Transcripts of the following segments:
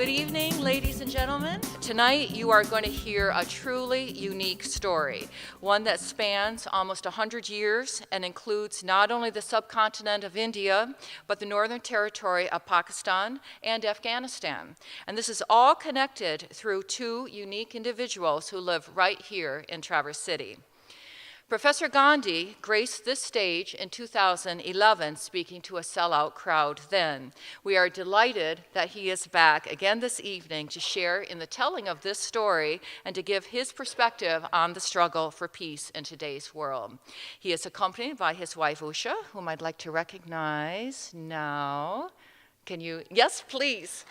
Good evening, ladies and gentlemen. Tonight you are going to hear a truly unique story, one that spans almost 100 years and includes not only the subcontinent of India, but the Northern Territory of Pakistan and Afghanistan. And this is all connected through two unique individuals who live right here in Traverse City. Professor Gandhi graced this stage in 2011, speaking to a sellout crowd then. We are delighted that he is back again this evening to share in the telling of this story and to give his perspective on the struggle for peace in today's world. He is accompanied by his wife, Usha, whom I'd like to recognize now. Can you? Yes, please.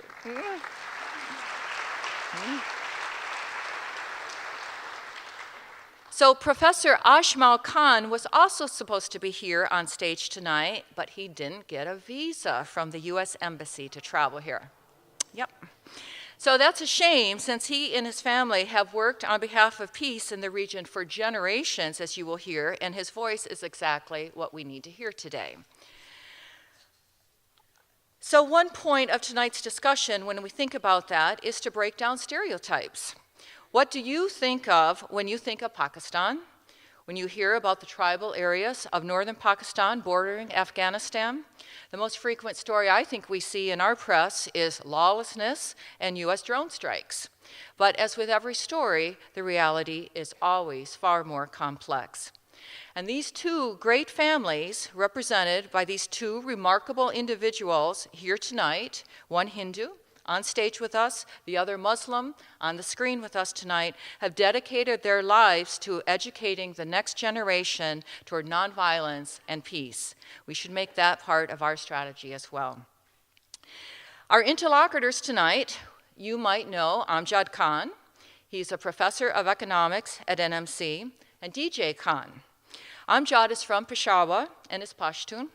So Professor Ajmal Khan was also supposed to be here on stage tonight, but he didn't get a visa from the U.S. Embassy to travel here. Yep. So that's a shame, since he and his family have worked on behalf of peace in the region for generations, as you will hear, and his voice is exactly what we need to hear today. So one point of tonight's discussion, when we think about that, is to break down stereotypes. What do you think of when you think of Pakistan? When you hear about the tribal areas of northern Pakistan bordering Afghanistan? The most frequent story I think we see in our press is lawlessness and U.S. drone strikes. But as with every story, the reality is always far more complex. And these two great families, represented by these two remarkable individuals here tonight, one Hindu, on stage with us, the other Muslim on the screen with us tonight, have dedicated their lives to educating the next generation toward nonviolence and peace. We should make that part of our strategy as well. Our interlocutors tonight, you might know Ajmal Khan. He's a professor of economics at NMC, and DJ Khan. Amjad is from Peshawar and is Pashtun.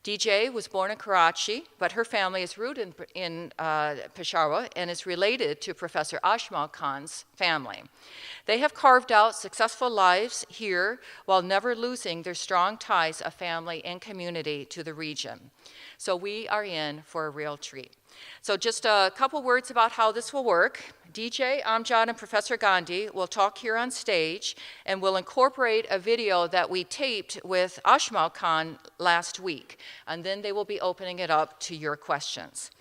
DJ was born in Karachi, but her family is rooted in Peshawar and is related to Professor Ajmal Khan's family. They have carved out successful lives here while never losing their strong ties of family and community to the region. So we are in for a real treat. So just a couple words about how this will work. DJ, Amjad, and Professor Gandhi will talk here on stage, and we'll incorporate a video that we taped with Ajmal Khan last week, and then they will be opening it up to your questions.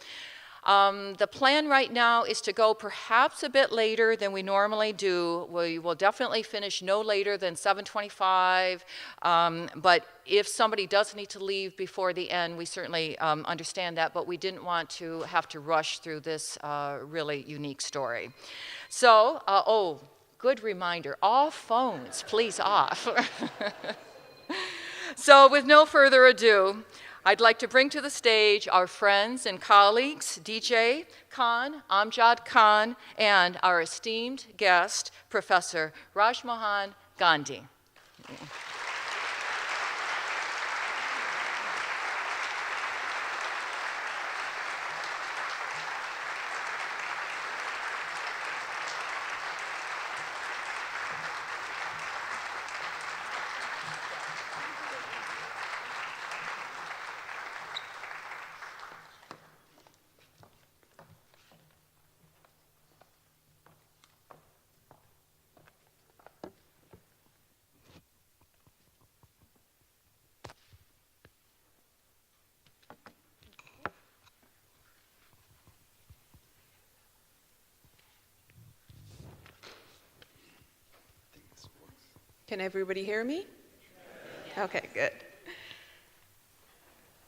The plan right now is to go perhaps a bit later than we normally do. We will definitely finish no later than 7:25, but if somebody does need to leave before the end, we certainly understand that, but we didn't want to have to rush through this really unique story. So, oh, good reminder, all phones, please off. So with no further ado, I'd like to bring to the stage our friends and colleagues, DJ Khan, Ajmal Khan, and our esteemed guest, Professor Rajmohan Gandhi. Can everybody hear me? Okay, good.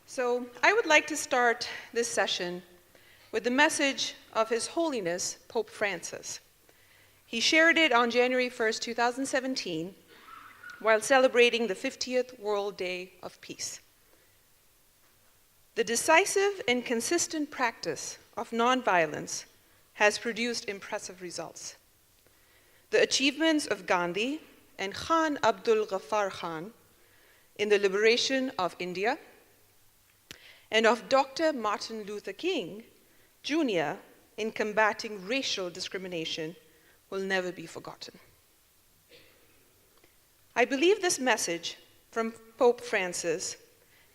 So I would like to start this session with the message of His Holiness Pope Francis. He shared it on January 1st, 2017, while celebrating the 50th World Day of Peace. The decisive and consistent practice of nonviolence has produced impressive results. The achievements of Gandhi and Khan Abdul Ghaffar Khan in the liberation of India, and of Dr. Martin Luther King Jr. in combating racial discrimination will never be forgotten. I believe this message from Pope Francis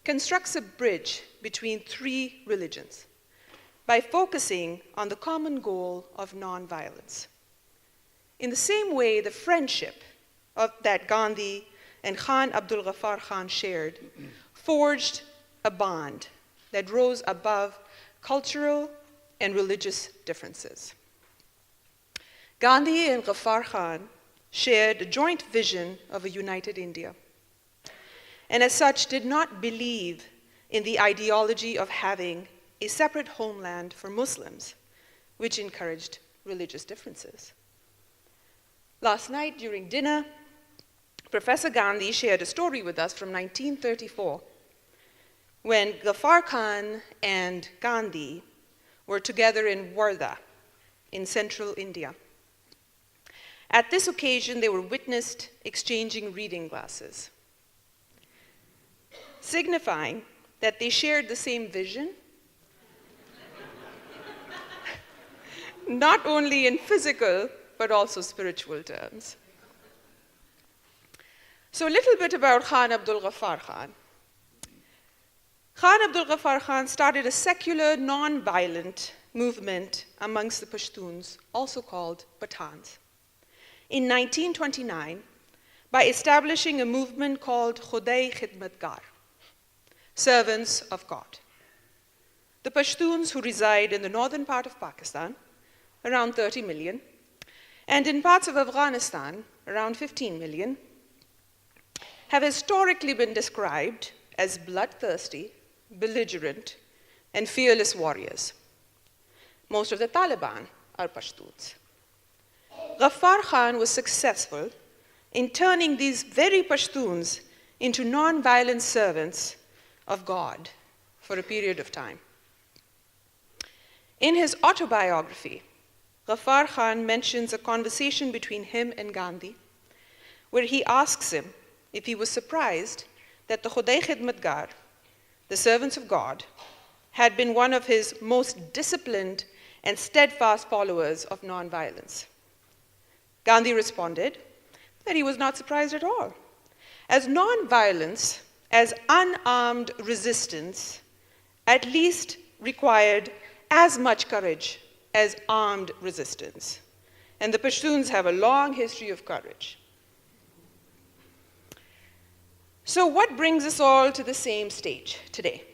constructs a bridge between three religions by focusing on the common goal of nonviolence. In the same way, the friendship that Gandhi and Khan Abdul Ghaffar Khan shared forged a bond that rose above cultural and religious differences. Gandhi and Ghaffar Khan shared a joint vision of a united India, and as such did not believe in the ideology of having a separate homeland for Muslims, which encouraged religious differences. Last night during dinner, Professor Gandhi shared a story with us from 1934, when Ghaffar Khan and Gandhi were together in Wardha in central India. At this occasion, they were witnessed exchanging reading glasses, signifying that they shared the same vision, not only in physical, but also spiritual terms. So a little bit about Khan Abdul Ghaffar Khan. Khan Abdul Ghaffar Khan started a secular, non-violent movement amongst the Pashtuns, also called Pathans, in 1929 by establishing a movement called Khudai Khidmatgar, servants of God. The Pashtuns, who reside in the northern part of Pakistan, around 30 million, and in parts of Afghanistan, around 15 million, have historically been described as bloodthirsty, belligerent, and fearless warriors. Most of the Taliban are Pashtuns. Ghaffar Khan was successful in turning these very Pashtuns into non-violent servants of God for a period of time. In his autobiography, Ghaffar Khan mentions a conversation between him and Gandhi, where he asks him if he was surprised that the Khudai Khidmatgar, the servants of God, had been one of his most disciplined and steadfast followers of nonviolence. Gandhi responded that he was not surprised at all, as nonviolence, as unarmed resistance, at least required as much courage as armed resistance. And the Pashtuns have a long history of courage. So what brings us all to the same stage today?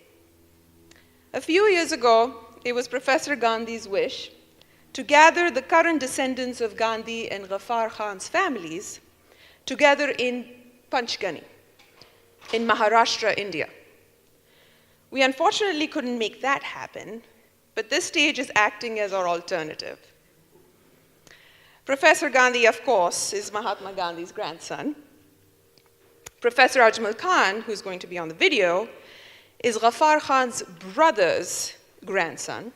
A few years ago, it was Professor Gandhi's wish to gather the current descendants of Gandhi and Ghaffar Khan's families together in Panchgani, in Maharashtra, India. We unfortunately couldn't make that happen, but this stage is acting as our alternative. Professor Gandhi, of course, is Mahatma Gandhi's grandson. Professor Ajmal Khan, who's going to be on the video, is Ghaffar Khan's brother's grandson,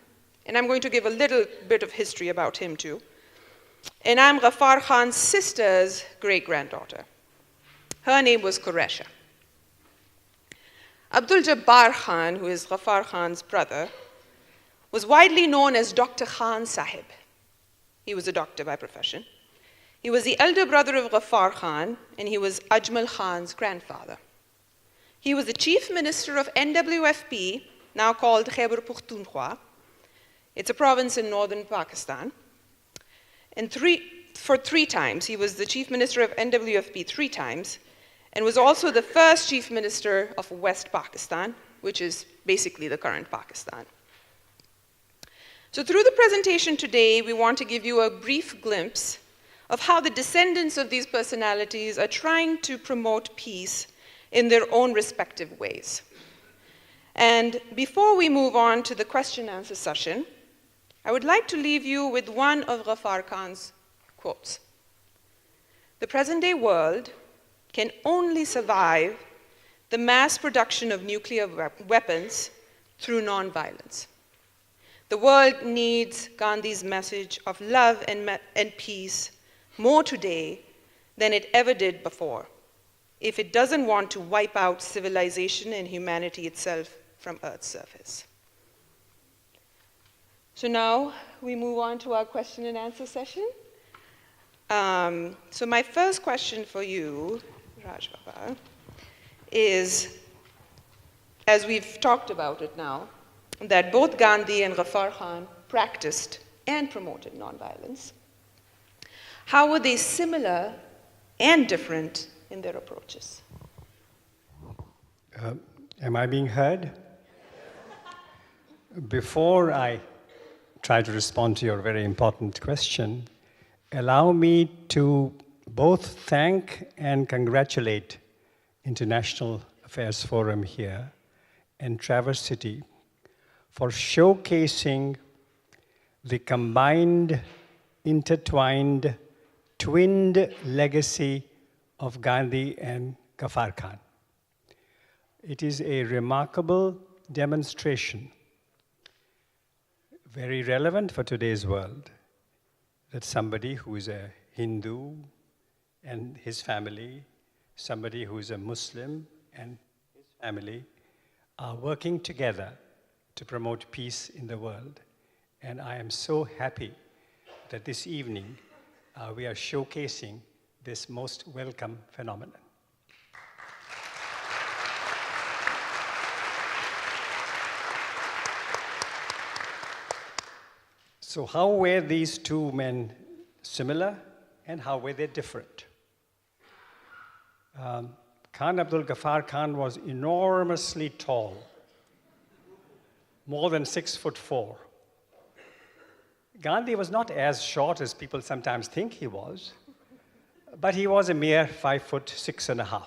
and I'm going to give a little bit of history about him too. And I'm Ghaffar Khan's sister's great-granddaughter. Her name was Quresha. Abdul Jabbar Khan, who is Ghaffar Khan's brother, was widely known as Dr. Khan Sahib. He was a doctor by profession. He was the elder brother of Ghaffar Khan, and he was Ajmal Khan's grandfather. He was the chief minister of NWFP, now called Khyber Pakhtunkhwa. It's a province in northern Pakistan. And for three times, he was the chief minister of NWFP 3 times, and was also the first chief minister of West Pakistan, which is basically the current Pakistan. So through the presentation today, we want to give you a brief glimpse of how the descendants of these personalities are trying to promote peace in their own respective ways. And before we move on to the question-answer session, I would like to leave you with one of Ghaffar Khan's quotes. The present-day world can only survive the mass production of nuclear weapons through nonviolence. The world needs Gandhi's message of love and peace more today than it ever did before, if it doesn't want to wipe out civilization and humanity itself from Earth's surface. So now we move on to our question and answer session. So my first question for you, Raj Baba, is, as we've talked about it now, that both Gandhi and Ghaffar Khan practiced and promoted nonviolence, how were they similar and different in their approaches? Am I being heard? Before I try to respond to your very important question, allow me to both thank and congratulate International Affairs Forum here and Traverse City for showcasing the combined, intertwined, twinned legacy of Gandhi and Ghaffar Khan. It is a remarkable demonstration, very relevant for today's world, that somebody who is a Hindu and his family, somebody who is a Muslim and his family, are working together to promote peace in the world. And I am so happy that this evening we are showcasing this most welcome phenomenon. So how were these two men similar and how were they different? Khan Abdul Ghaffar Khan was enormously tall, more than 6'4". Gandhi was not as short as people sometimes think he was, but he was a mere 5'6½".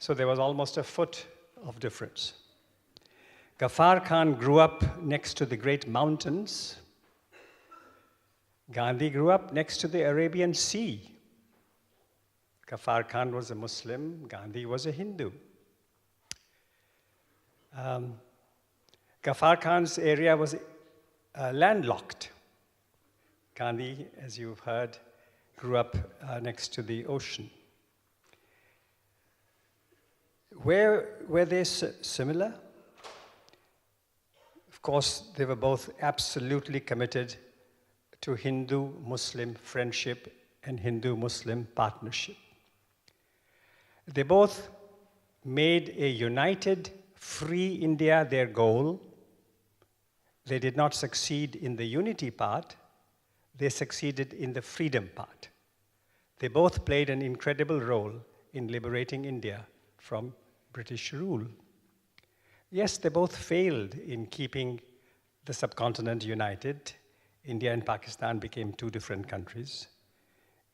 So there was almost a foot of difference. Ghaffar Khan grew up next to the great mountains. Gandhi grew up next to the Arabian Sea. Ghaffar Khan was a Muslim, Gandhi was a Hindu. Ghaffar Khan's area was landlocked. Gandhi, as you've heard, grew up next to the ocean. Where were they similar? Of course, they were both absolutely committed to Hindu-Muslim friendship and Hindu-Muslim partnership. They both made a united, free India their goal. They did not succeed in the unity part, they succeeded in the freedom part. They both played an incredible role in liberating India from British rule. Yes, they both failed in keeping the subcontinent united. India and Pakistan became two different countries.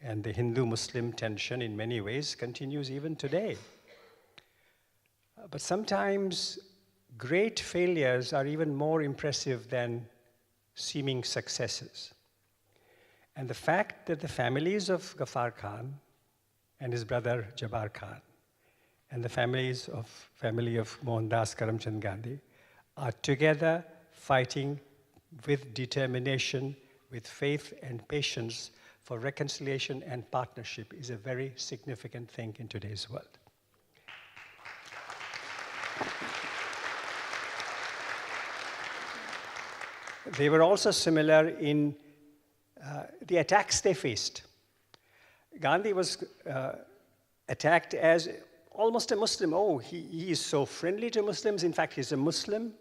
And the Hindu-Muslim tension in many ways continues even today. But sometimes great failures are even more impressive than seeming successes. And the fact that the families of Ghaffar Khan and his brother Jabbar Khan and the family of Mohandas Karamchand Gandhi are together fighting with determination, with faith and patience for reconciliation and partnership is a very significant thing in today's world. They were also similar in the attacks they faced. Gandhi was attacked as almost a Muslim. Oh, he is so friendly to Muslims. In fact, he's a Muslim.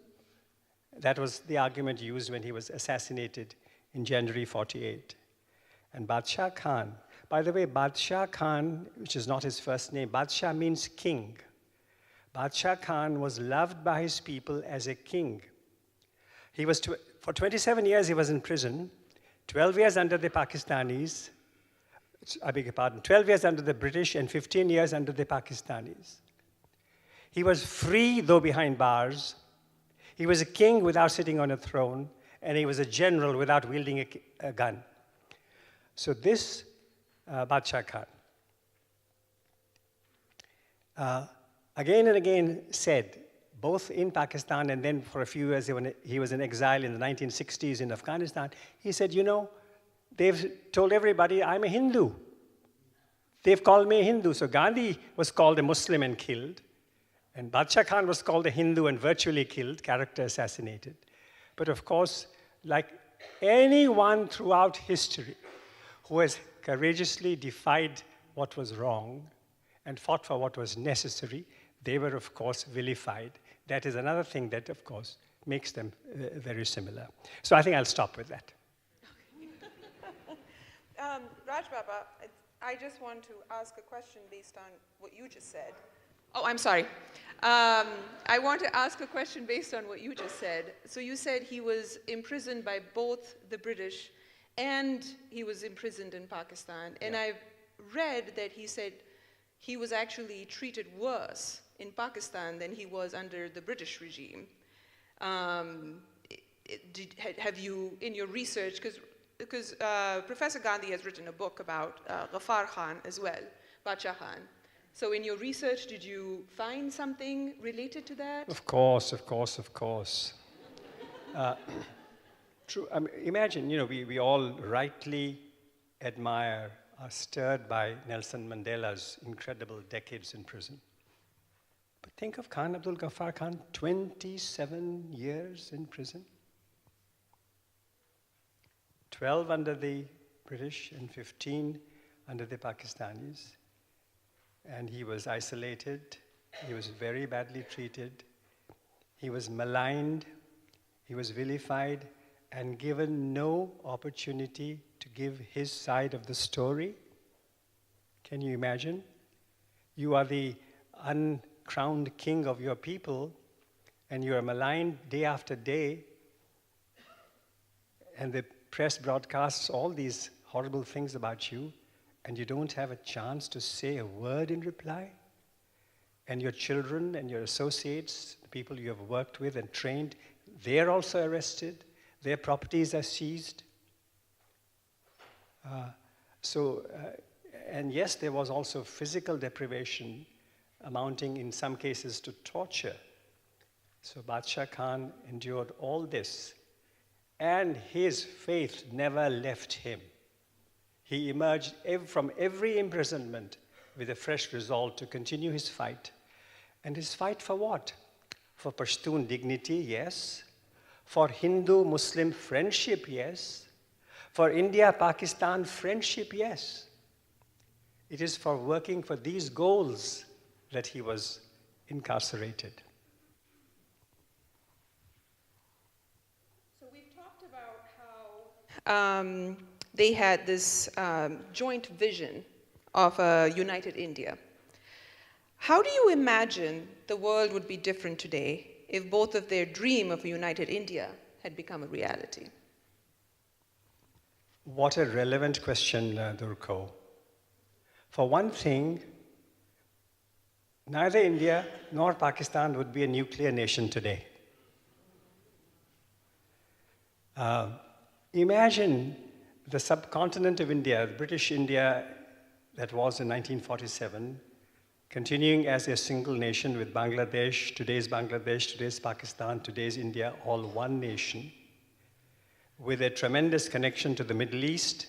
That was the argument used when he was assassinated in January 48. And Badshah Khan, by the way, Badshah Khan, which is not his first name, Badshah means king. Badshah Khan was loved by his people as a king. He was, for 27 years he was in prison, 12 years under the Pakistanis, I beg your pardon, 12 years under the British and 15 years under the Pakistanis. He was free, though behind bars. He was a king without sitting on a throne, and he was a general without wielding a gun. So this Badshah Khan again and again said, both in Pakistan and then for a few years when he was in exile in the 1960s in Afghanistan, he said, you know, they've told everybody I'm a Hindu. They've called me a Hindu. So Gandhi was called a Muslim and killed. And Badshah Khan was called a Hindu and virtually killed, character assassinated. But of course, like anyone throughout history who has courageously defied what was wrong and fought for what was necessary, they were of course vilified. that is another thing that, of course, makes them very similar. So I think I'll stop with that. Raj Baba, I just want to ask a question based on what you just said. Oh, I'm sorry. I want to ask a question based on what you just said. So you said he was imprisoned by both the British and he was imprisoned in Pakistan. And I've read that he said he was actually treated worse in Pakistan than he was under the British regime. Have you, in your research, because Professor Gandhi has written a book about Ghaffar Khan as well, Bacha Khan. So in your research, did you find something related to that? Of course, of course, of course. True. I mean, imagine, we all rightly admire, are stirred by Nelson Mandela's incredible decades in prison. But think of Khan Abdul Ghaffar Khan, 27 years in prison. 12 under the British and 15 under the Pakistanis. And he was isolated, he was very badly treated, he was maligned, he was vilified, and given no opportunity to give his side of the story. Can you imagine? You are the uncrowned king of your people, and you are maligned day after day, and the press broadcasts all these horrible things about you, and you don't have a chance to say a word in reply? And your children and your associates, the people you have worked with and trained, they're also arrested. Their properties are seized. And yes, there was also physical deprivation amounting in some cases to torture. So Bacha Khan endured all this, and his faith never left him. He emerged from every imprisonment with a fresh resolve to continue his fight. And his fight for what? For Pashtun dignity, yes. For Hindu-Muslim friendship, yes. For India-Pakistan friendship, yes. It is for working for these goals that he was incarcerated. So we've talked about how they had this joint vision of a united India. How do you imagine the world would be different today if both of their dream of a united India had become a reality? What a relevant question, Durko. For one thing, neither India nor Pakistan would be a nuclear nation today. Imagine the subcontinent of India, the British India that was in 1947, continuing as a single nation with Bangladesh, today's Pakistan, today's India, all one nation, with a tremendous connection to the Middle East,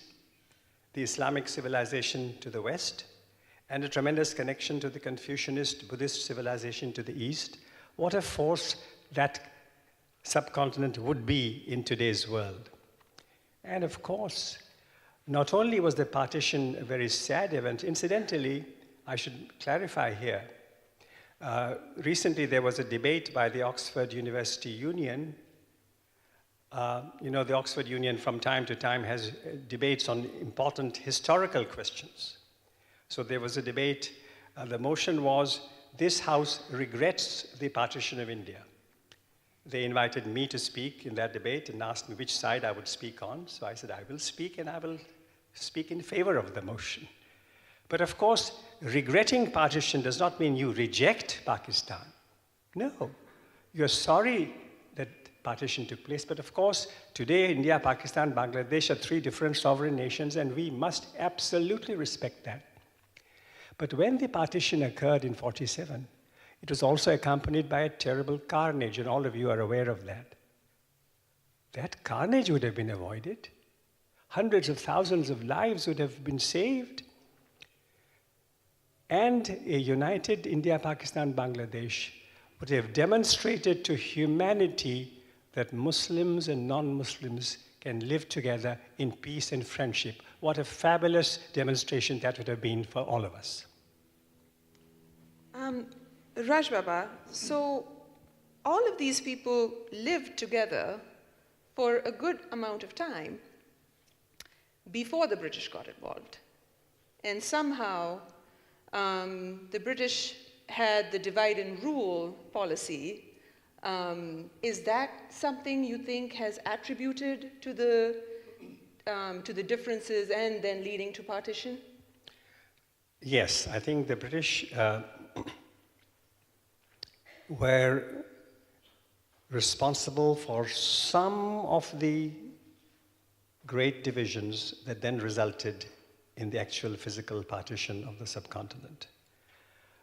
the Islamic civilization to the West, and a tremendous connection to the Confucianist Buddhist civilization to the East. What a force that subcontinent would be in today's world. And of course, not only was the partition a very sad event, incidentally, I should clarify here. Recently, there was a debate by the Oxford University Union. The Oxford Union from time to time has debates on important historical questions. So there was a debate. The motion was, this House regrets the partition of India. They invited me to speak in that debate and asked me which side I would speak on. So I said, I will speak, and I will speak in favor of the motion. But of course, regretting partition does not mean you reject Pakistan. No, you're sorry that partition took place. But of course, today, India, Pakistan, Bangladesh are three different sovereign nations, and we must absolutely respect that. But when the partition occurred in 1947, it was also accompanied by a terrible carnage, and all of you are aware of that. That carnage would have been avoided. Hundreds of thousands of lives would have been saved. And a united India, Pakistan, Bangladesh would have demonstrated to humanity that Muslims and non-Muslims can live together in peace and friendship. What a fabulous demonstration that would have been for all of us. Raj Baba, so all of these people lived together for a good amount of time before the British got involved. And somehow, the British had the divide and rule policy. Is that something you think has attributed to the differences and then leading to partition? Yes, I think the British were responsible for some of the great divisions that then resulted in the actual physical partition of the subcontinent.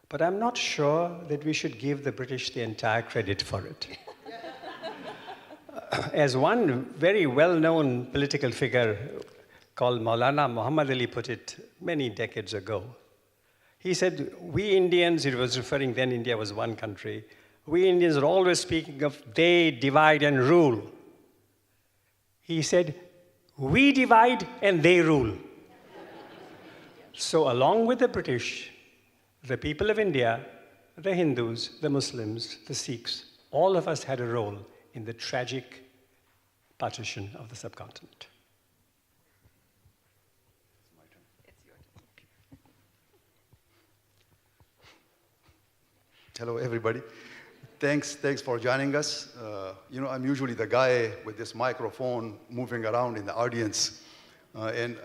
But I'm not sure that we should give the British the entire credit for it. As one very well-known political figure called Maulana Muhammad Ali put it many decades ago, he said, we Indians, he was referring then India was one country, we Indians are always speaking of they divide and rule. He said, we divide and they rule. So along with the British, the people of India, the Hindus, the Muslims, the Sikhs, all of us had a role in the tragic partition of the subcontinent. Hello, everybody. Thanks for joining us. I'm usually the guy with this microphone moving around in the audience. I'm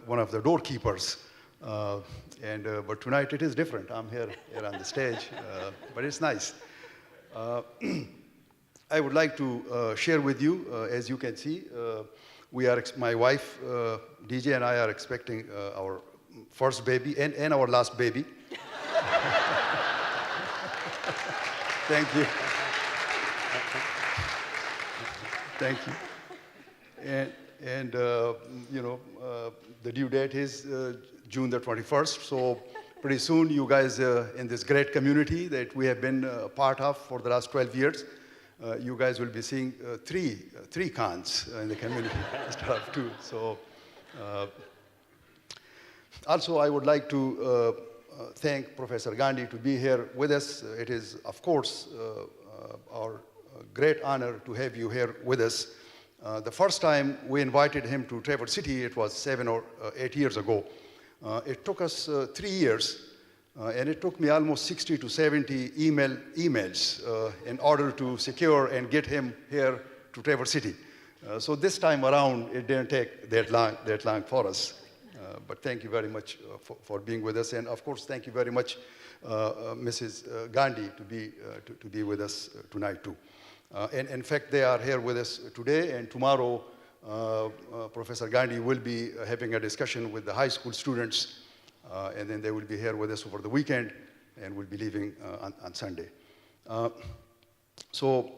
one of the doorkeepers. But tonight it is different. I'm here on the stage, but it's nice. I would like to share with you, as you can see, my wife, DJ, and I are expecting our first baby and our last baby. Thank you. Thank you. The due date is June the 21st. So pretty soon, you guys in this great community that we have been a part of for the last 12 years, you guys will be seeing three Khans in the community instead of two. So also, I would like to thank Professor Gandhi to be here with us. It is, of course, our great honor to have you here with us. The first time we invited him to Traverse City, it was 7 or 8 years ago. It took us 3 years, and it took me almost 60 to 70 emails in order to secure and get him here to Traverse City. So this time around, it didn't take that long for us. But thank you very much for being with us. And of course, thank you very much, Mrs. Gandhi, to be with us tonight too. And in fact, they are here with us today, and tomorrow, Professor Gandhi will be having a discussion with the high school students, and then they will be here with us over the weekend, and will be leaving on Sunday. So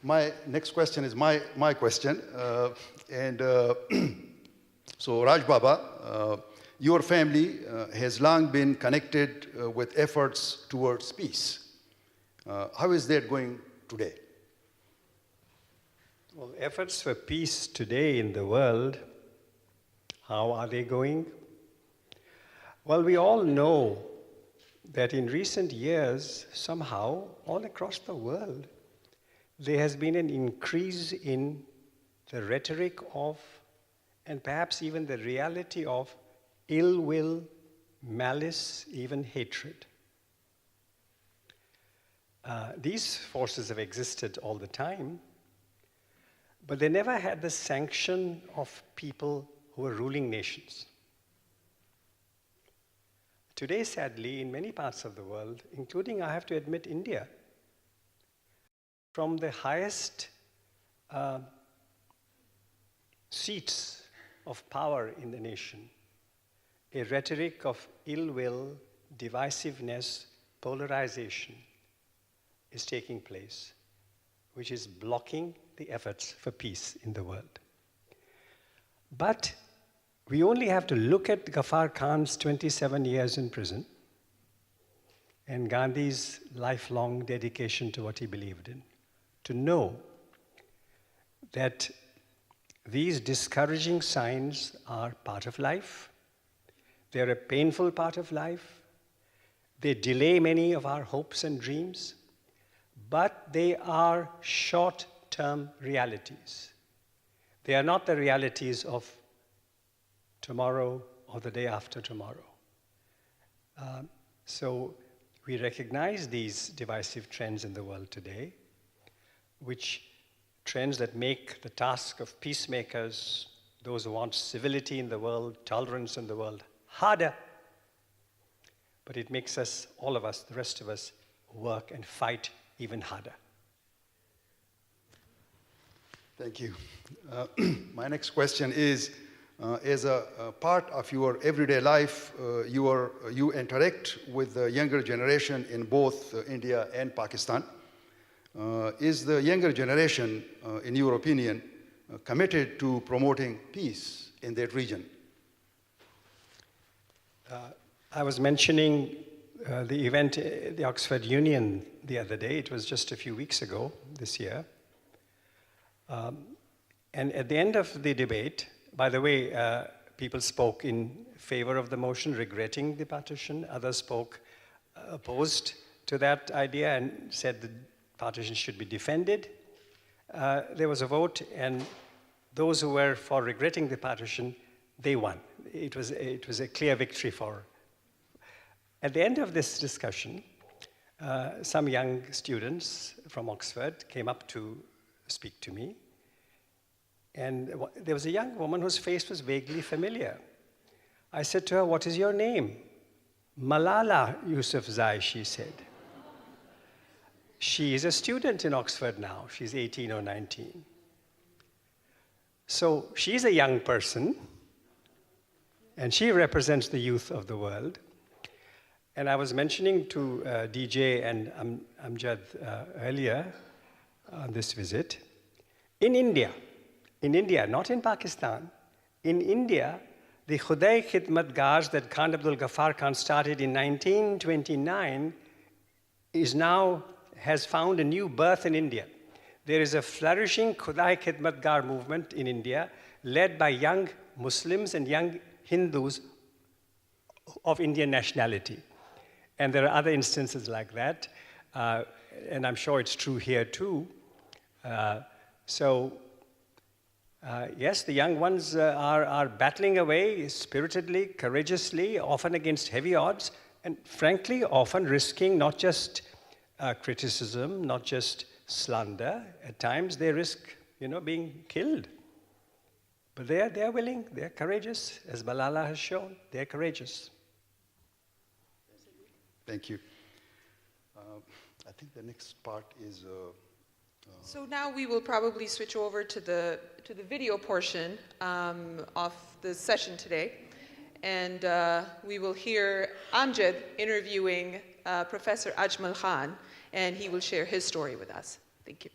my next question is my question. So Raj Baba, your family has long been connected with efforts towards peace. How is that going today? Well, efforts for peace today in the world, how are they going? Well, we all know that in recent years, somehow, all across the world, there has been an increase in the rhetoric of, and perhaps even the reality of, ill will, malice, even hatred. These forces have existed all the time, but they never had the sanction of people who were ruling nations. Today, sadly, in many parts of the world, including, I have to admit, India, from the highest seats of power in the nation, a rhetoric of ill will, divisiveness, polarization is taking place, which is blocking the efforts for peace in the world. But we only have to look at Ghaffar Khan's 27 years in prison and Gandhi's lifelong dedication to what he believed in, to know that these discouraging signs are part of life. They're a painful part of life. They delay many of our hopes and dreams. but they are short-term realities. They are not the realities of tomorrow or the day after tomorrow. So we recognize these divisive trends in the world today, which trends that make the task of peacemakers, those who want civility in the world, tolerance in the world, harder. But it makes us, all of us, the rest of us, work and fight even harder. Thank you. My next question is, as a part of your everyday life, you interact with the younger generation in both India and Pakistan. Is the younger generation, in your opinion, committed to promoting peace in that region? I was mentioning the event at the Oxford Union the other day. It was just a few weeks ago this year. And at the end of the debate, by the way, people spoke in favor of the motion, regretting the partition. Others spoke opposed to that idea and said the partition should be defended. There was a vote, and those who were for regretting the partition, they won. It was a clear victory for. At the end of this discussion, some young students from Oxford came up to speak to me. And there was a young woman whose face was vaguely familiar. I said to her, "What is your name?" "Malala Yousafzai," she said. She is a student in Oxford now. She's 18 or 19. So she's a young person, and she represents the youth of the world. And I was mentioning to DJ and Amjad earlier on this visit, in India, not in Pakistan, in India, the Khudai Khidmatgars that Khan Abdul Ghaffar Khan started in 1929 has found a new birth in India. There is a flourishing Khudai Khidmatgar movement in India led by young Muslims and young Hindus of Indian nationality. And there are other instances like that, and I'm sure it's true here too. Yes, the young ones are battling away spiritedly, courageously, often against heavy odds, and frankly, often risking not just criticism, not just slander. At times, they risk, being killed. But they're willing, they're courageous, as Malala has shown. They're courageous. Thank you. I think the next part is. So now we will probably switch over to the video portion of the session today, and we will hear Amjad interviewing Professor Ajmal Khan, and he will share his story with us. Thank you.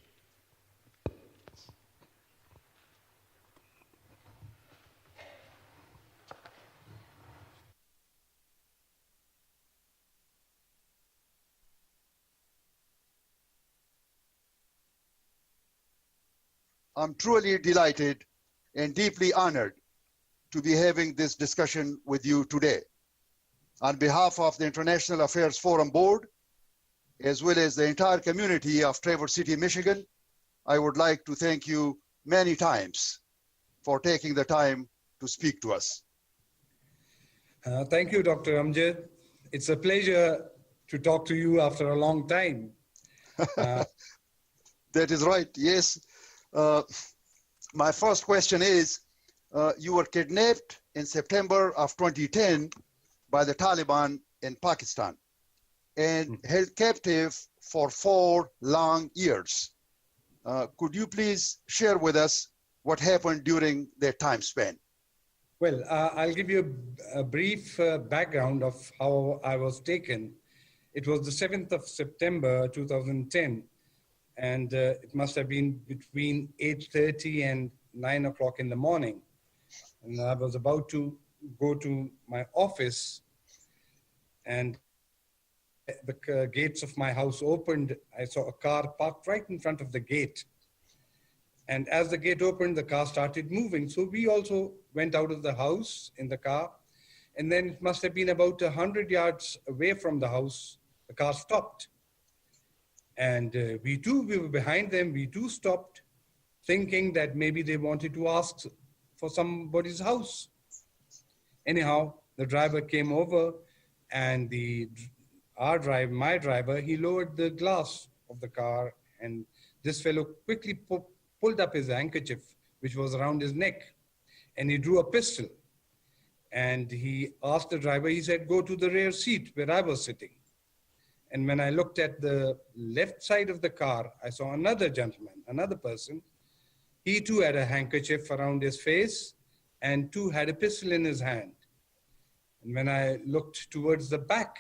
I'm truly delighted and deeply honored to be having this discussion with you today. On behalf of the International Affairs Forum Board, as well as the entire community of Traverse City, Michigan, I would like to thank you many times for taking the time to speak to us. Thank you, Dr. Amjad. It's a pleasure to talk to you after a long time. That is right, yes. My first question is, you were kidnapped in September of 2010 by the Taliban in Pakistan and held captive for 4 long years. Could you please share with us what happened during that time span? Well, I'll give you a brief background of how I was taken. It was the 7th of September 2010. And it must have been between 8:30 and 9 o'clock in the morning. And I was about to go to my office, and the gates of my house opened. I saw a car parked right in front of the gate. And as the gate opened, the car started moving. So we also went out of the house in the car. And then it must have been about 100 yards away from the house, the car stopped. And we were behind them. We too stopped, thinking that maybe they wanted to ask for somebody's house. Anyhow, the driver came over, and my driver, he lowered the glass of the car, and this fellow quickly pulled up his handkerchief, which was around his neck, and he drew a pistol. And he asked the driver, he said, go to the rear seat where I was sitting. And when I looked at the left side of the car, I saw another gentleman, another person. He too had a handkerchief around his face and too had a pistol in his hand. And when I looked towards the back,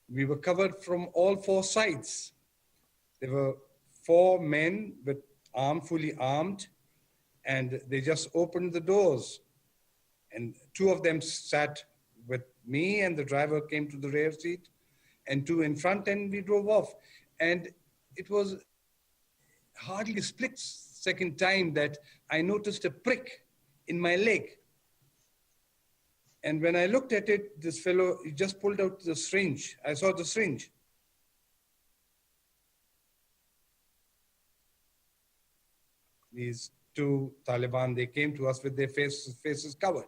we were covered from all four sides. There were four men with fully armed, and they just opened the doors. And two of them sat with me, and the driver came to the rear seat, and two in front, and we drove off. And it was hardly a split-second time that I noticed a prick in my leg. And when I looked at it, this fellow, he just pulled out the syringe. I saw the syringe. These two Taliban, they came to us with their faces covered.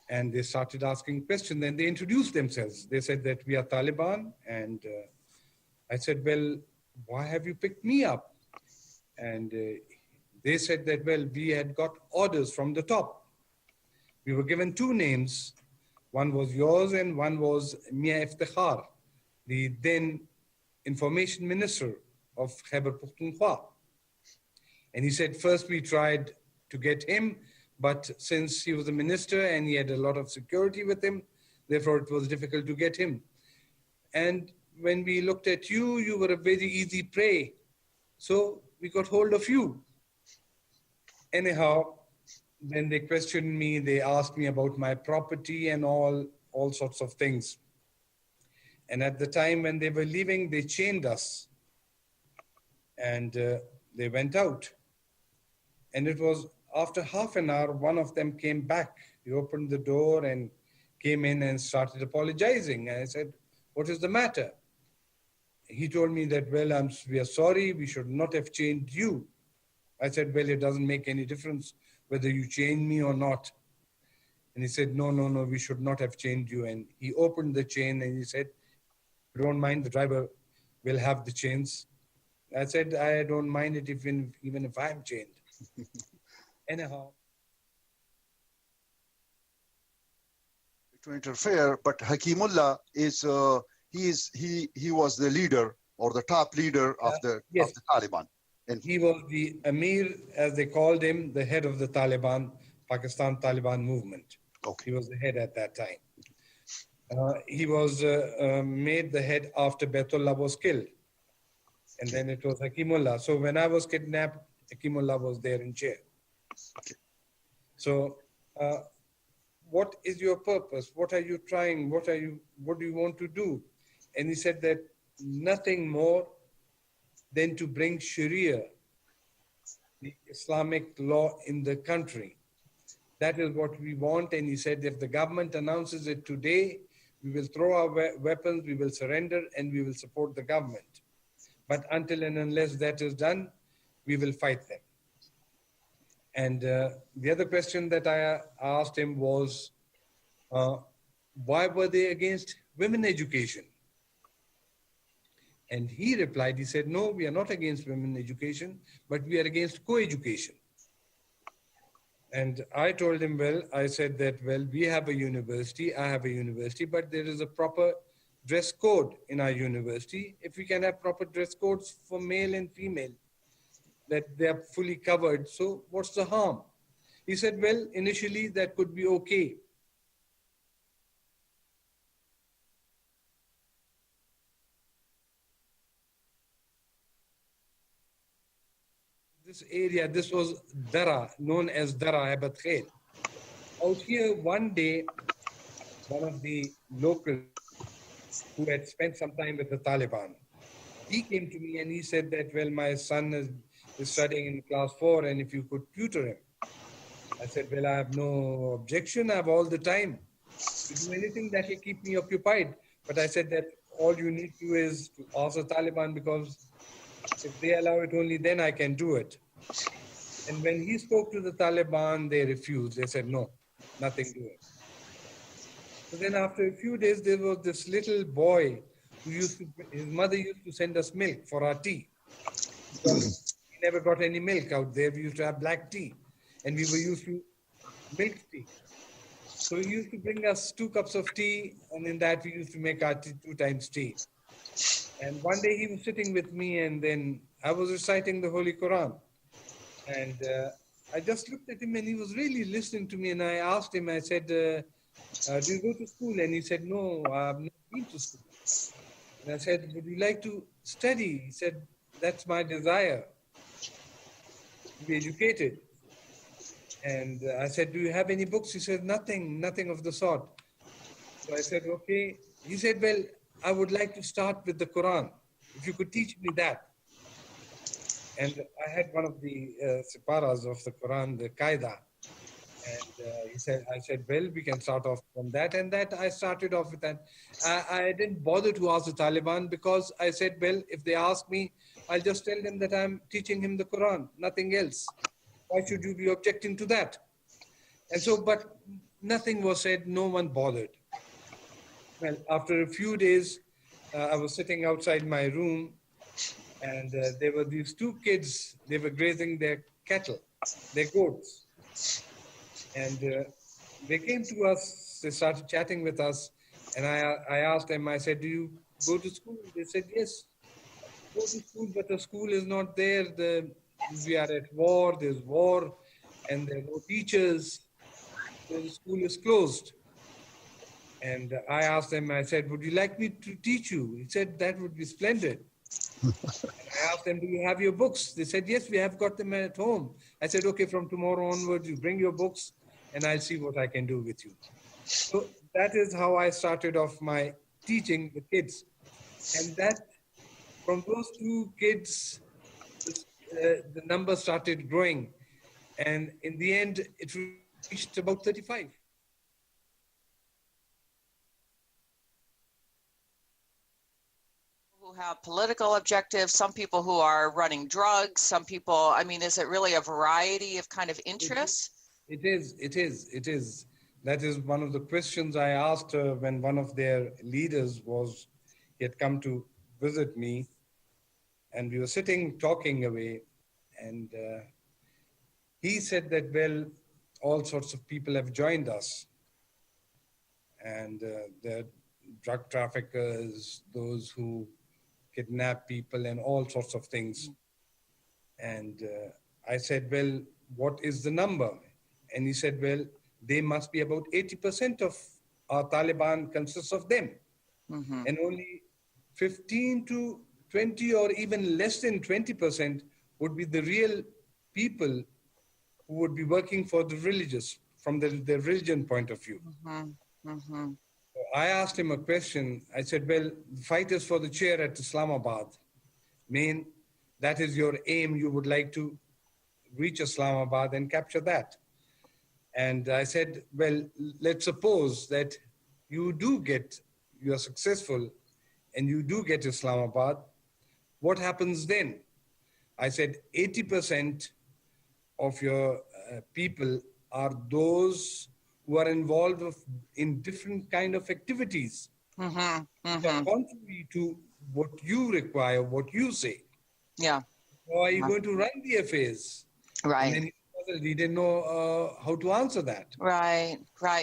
And they started asking questions, and they introduced themselves. They said that we are Taliban. And I said, well, why have you picked me up? And they said that, well, we had got orders from the top. We were given two names. One was yours and one was Mia Iftikhar, the then information minister of Khyber Pakhtunkhwa. And he said, first we tried to get him, but since he was a minister and he had a lot of security with him, therefore it was difficult to get him. And when we looked at you, you were a very easy prey. So we got hold of you. Anyhow, then they questioned me, they asked me about my property and all sorts of things. And at the time when they were leaving, they chained us. And they went out. And it was after half an hour, one of them came back. He opened the door and came in and started apologizing. And I said, what is the matter? He told me that, well, we are sorry, we should not have chained you. I said, well, it doesn't make any difference whether you chained me or not. And he said, no, we should not have chained you. And he opened the chain and he said, don't mind, the driver will have the chains. I said, I don't mind it even if I'm chained. Anyhow. To interfere, but Hakimullah is, he was the leader or the top leader of the Taliban. And he was the Amir, as they called him, the head of the Taliban, Pakistan Taliban movement. Okay. He was the head at that time. He was made the head after Baitullah was killed. And then it was Hakimullah. So when I was kidnapped, Hakimullah was there in jail. Okay. So what is your purpose? What are you trying? What do you want to do? And he said that nothing more than to bring Sharia, the Islamic law in the country. That is what we want. And he said, if the government announces it today, we will throw our weapons, we will surrender, and we will support the government. But until and unless that is done, we will fight them. And the other question that I asked him was, why were they against women education? And he replied, he said, no, we are not against women education, but we are against co-education. And I told him, well, I said that, well, we have a university, I have a university, but there is a proper dress code in our university. If we can have proper dress codes for male and female, that they are fully covered, so what's the harm? He said, well, initially that could be okay. This area, this was Dara, known as Dara Abat Khail. Out here one day, one of the locals who had spent some time with the Taliban, he came to me and he said that, well, my son is studying in class 4 and if you could tutor him. I said, well, I have no objection. I have all the time to do anything that will keep me occupied. But I said that all you need to do is to ask the Taliban, because if they allow it, only then I can do it. And when he spoke to the Taliban, they refused. They said, no, nothing doing. So then after a few days, there was this little boy who his mother used to send us milk for our tea. Because we never got any milk out there. We used to have black tea. And we were used to milk tea. So he used to bring us 2 cups of tea, and in that we used to make our tea 2 times tea. And one day he was sitting with me, and then I was reciting the Holy Quran. And I just looked at him, and he was really listening to me. And I asked him, I said, do you go to school? And he said, no, I've not been to school. And I said, would you like to study? He said, that's my desire, to be educated. And I said, do you have any books? He said, nothing of the sort. So I said, okay. He said, well, I would like to start with the Quran. If you could teach me that. And I had one of the siparas of the Quran, the Qaeda. And I said, well, we can start off from that. And that I started off with that. I didn't bother to ask the Taliban, because I said, well, if they ask me, I'll just tell them that I'm teaching him the Quran, nothing else. Why should you be objecting to that? And so, but nothing was said, no one bothered. Well, after a few days, I was sitting outside my room, and there were these 2 kids. They were grazing their cattle, their goats. And they came to us, they started chatting with us, and I asked them, I said, do you go to school? They said, yes, go to school, but the school is not there. We are at war, there's war, and there are no teachers, so the school is closed. And I asked them, I said, would you like me to teach you? He said, that would be splendid. And I asked them, do you have your books? They said, yes, we have got them at home. I said, okay, from tomorrow onwards, you bring your books, and I'll see what I can do with you. So that is how I started off my teaching the kids. And that, from those 2 kids, the number started growing. And in the end, it reached about 35. Who have political objectives, some people who are running drugs, some people, I mean, is it really a variety of kind of interests? It is. That is one of the questions I asked when one of their leaders he had come to visit me, and we were sitting talking away, and he said that, well, all sorts of people have joined us, and the drug traffickers, those who kidnap people, and all sorts of things. And I said, well, what is the number? And he said, well, they must be about 80% of our Taliban consists of them. Mm-hmm. And only 15 to 20 or even less than 20% would be the real people who would be working for the religious, from the religion point of view. Mm-hmm. Mm-hmm. So I asked him a question. I said, well, the fight is for the chair at Islamabad. Mean that is your aim. You would like to reach Islamabad and capture that. And I said, well, let's suppose that you are successful and you do get Islamabad. What happens then? I said, 80% of your people are those who are involved in different kind of activities. Mm-hmm. Mm-hmm. That are contrary to what you require, what you say. Yeah. Or are you going to run the affairs? Right. And then he didn't know how to answer that. Right.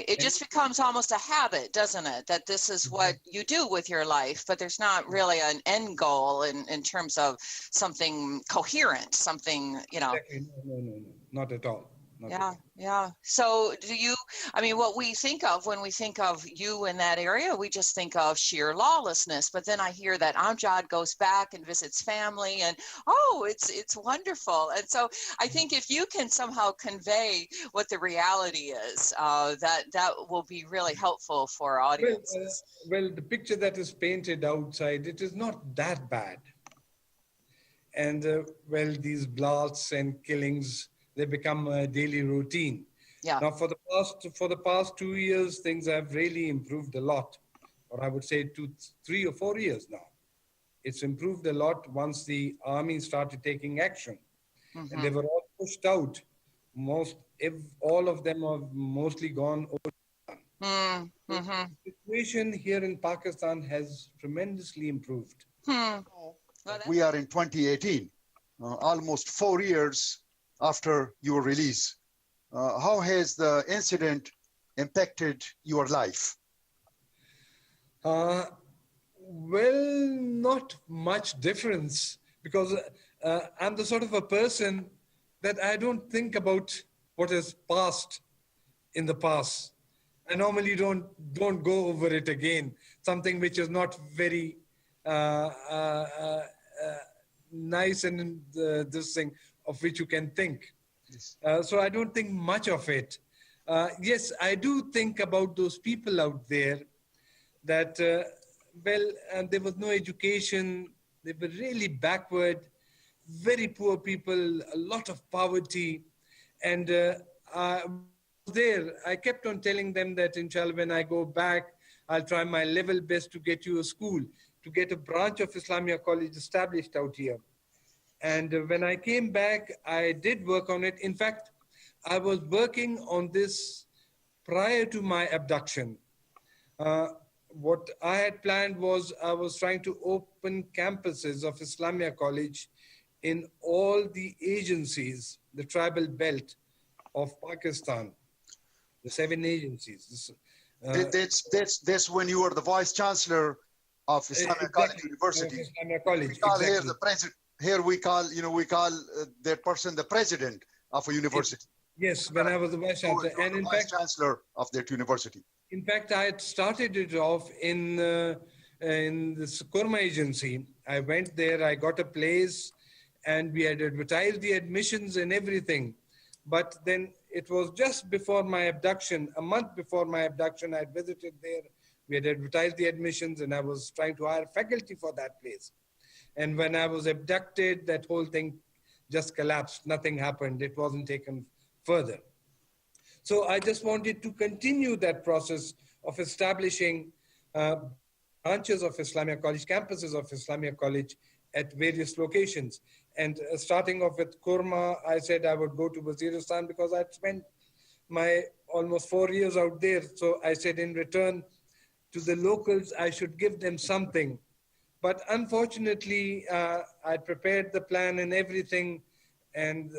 It just becomes almost a habit, doesn't it? That this is what you do with your life, but there's not really an end goal in terms of something coherent, something, Exactly. No, not at all. Yeah. So what we think of when we think of you in that area, we just think of sheer lawlessness. But then I hear that Amjad goes back and visits family, and it's wonderful. And so I think if you can somehow convey what the reality is, that will be really helpful for audiences. Well, the picture that is painted outside, it is not that bad. And these blasts and killings, they become a daily routine. Yeah. Now, for the past 2 years, things have really improved a lot. or I would say 2, 3 or 4 years now. It's improved a lot once the army started taking action. And they were all pushed out. All of them are mostly gone. The situation here in Pakistan has tremendously improved. We are in 2018, almost 4 years after your release. How has the incident impacted your life? Well, not much difference, because I'm the sort of a person that I don't think about what has passed in the past. I normally don't go over it again, something which is not very nice and this thing of which you can think. Yes. So I don't think much of it. Yes, I do think about those people out there that, there was no education, they were really backward, very poor people, a lot of poverty. And I kept on telling them that, inshallah, when I go back, I'll try my level best to get you a school, to get a branch of Islamia College established out here. And when I came back, I did work on it. In fact, I was working on this prior to my abduction. What I had planned was I was trying to open campuses of Islamia College in all the agencies, the tribal belt of Pakistan, the 7 agencies. That's when you were the vice chancellor of Islamic College University. Islamia College, we call exactly. Here the president. Here we call that person the president of a university. Yes, when I was the vice chancellor, and in fact, chancellor of that university. In fact, I had started it off in the Kurma agency. I went there, I got a place, and we had advertised the admissions and everything. But then it was just before my abduction, a month before my abduction, I had visited there. We had advertised the admissions, and I was trying to hire faculty for that place. And when I was abducted, that whole thing just collapsed. Nothing happened. It wasn't taken further. So I just wanted to continue that process of establishing branches of Islamia College, campuses of Islamia College at various locations. And starting off with Kurma, I said I would go to Waziristan because I'd spent my almost 4 years out there. So I said in return to the locals, I should give them something. But unfortunately, I prepared the plan and everything. And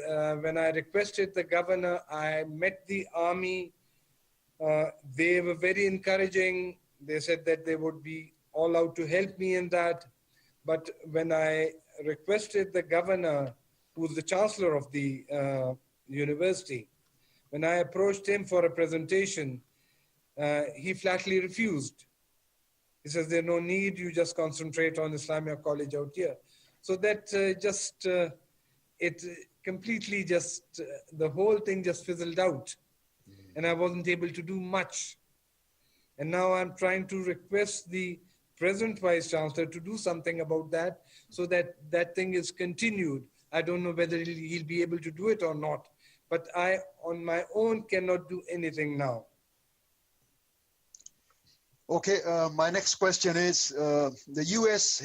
when I requested the governor, I met the army. They were very encouraging. They said that they would be all out to help me in that. But when I requested the governor, who's the chancellor of the university, when I approached him for a presentation, he flatly refused. He says, there's no need, you just concentrate on Islamia College out here. So that it completely the whole thing just fizzled out. And I wasn't able to do much. And now I'm trying to request the present Vice Chancellor to do something about that so that that thing is continued. I don't know whether he'll be able to do it or not, but I, on my own, cannot do anything now. Okay, my next question is, the US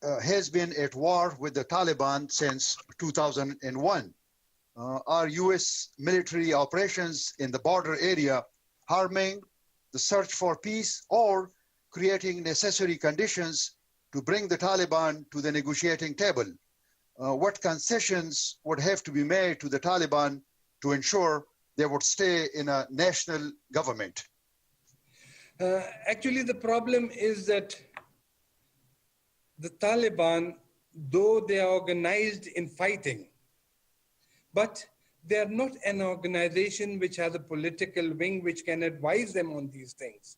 has been at war with the Taliban since 2001. Are US military operations in the border area harming the search for peace or creating necessary conditions to bring the Taliban to the negotiating table? What concessions would have to be made to the Taliban to ensure they would stay in a national government? Actually, the problem is that the Taliban, though they are organized in fighting, but they are not an organization which has a political wing which can advise them on these things.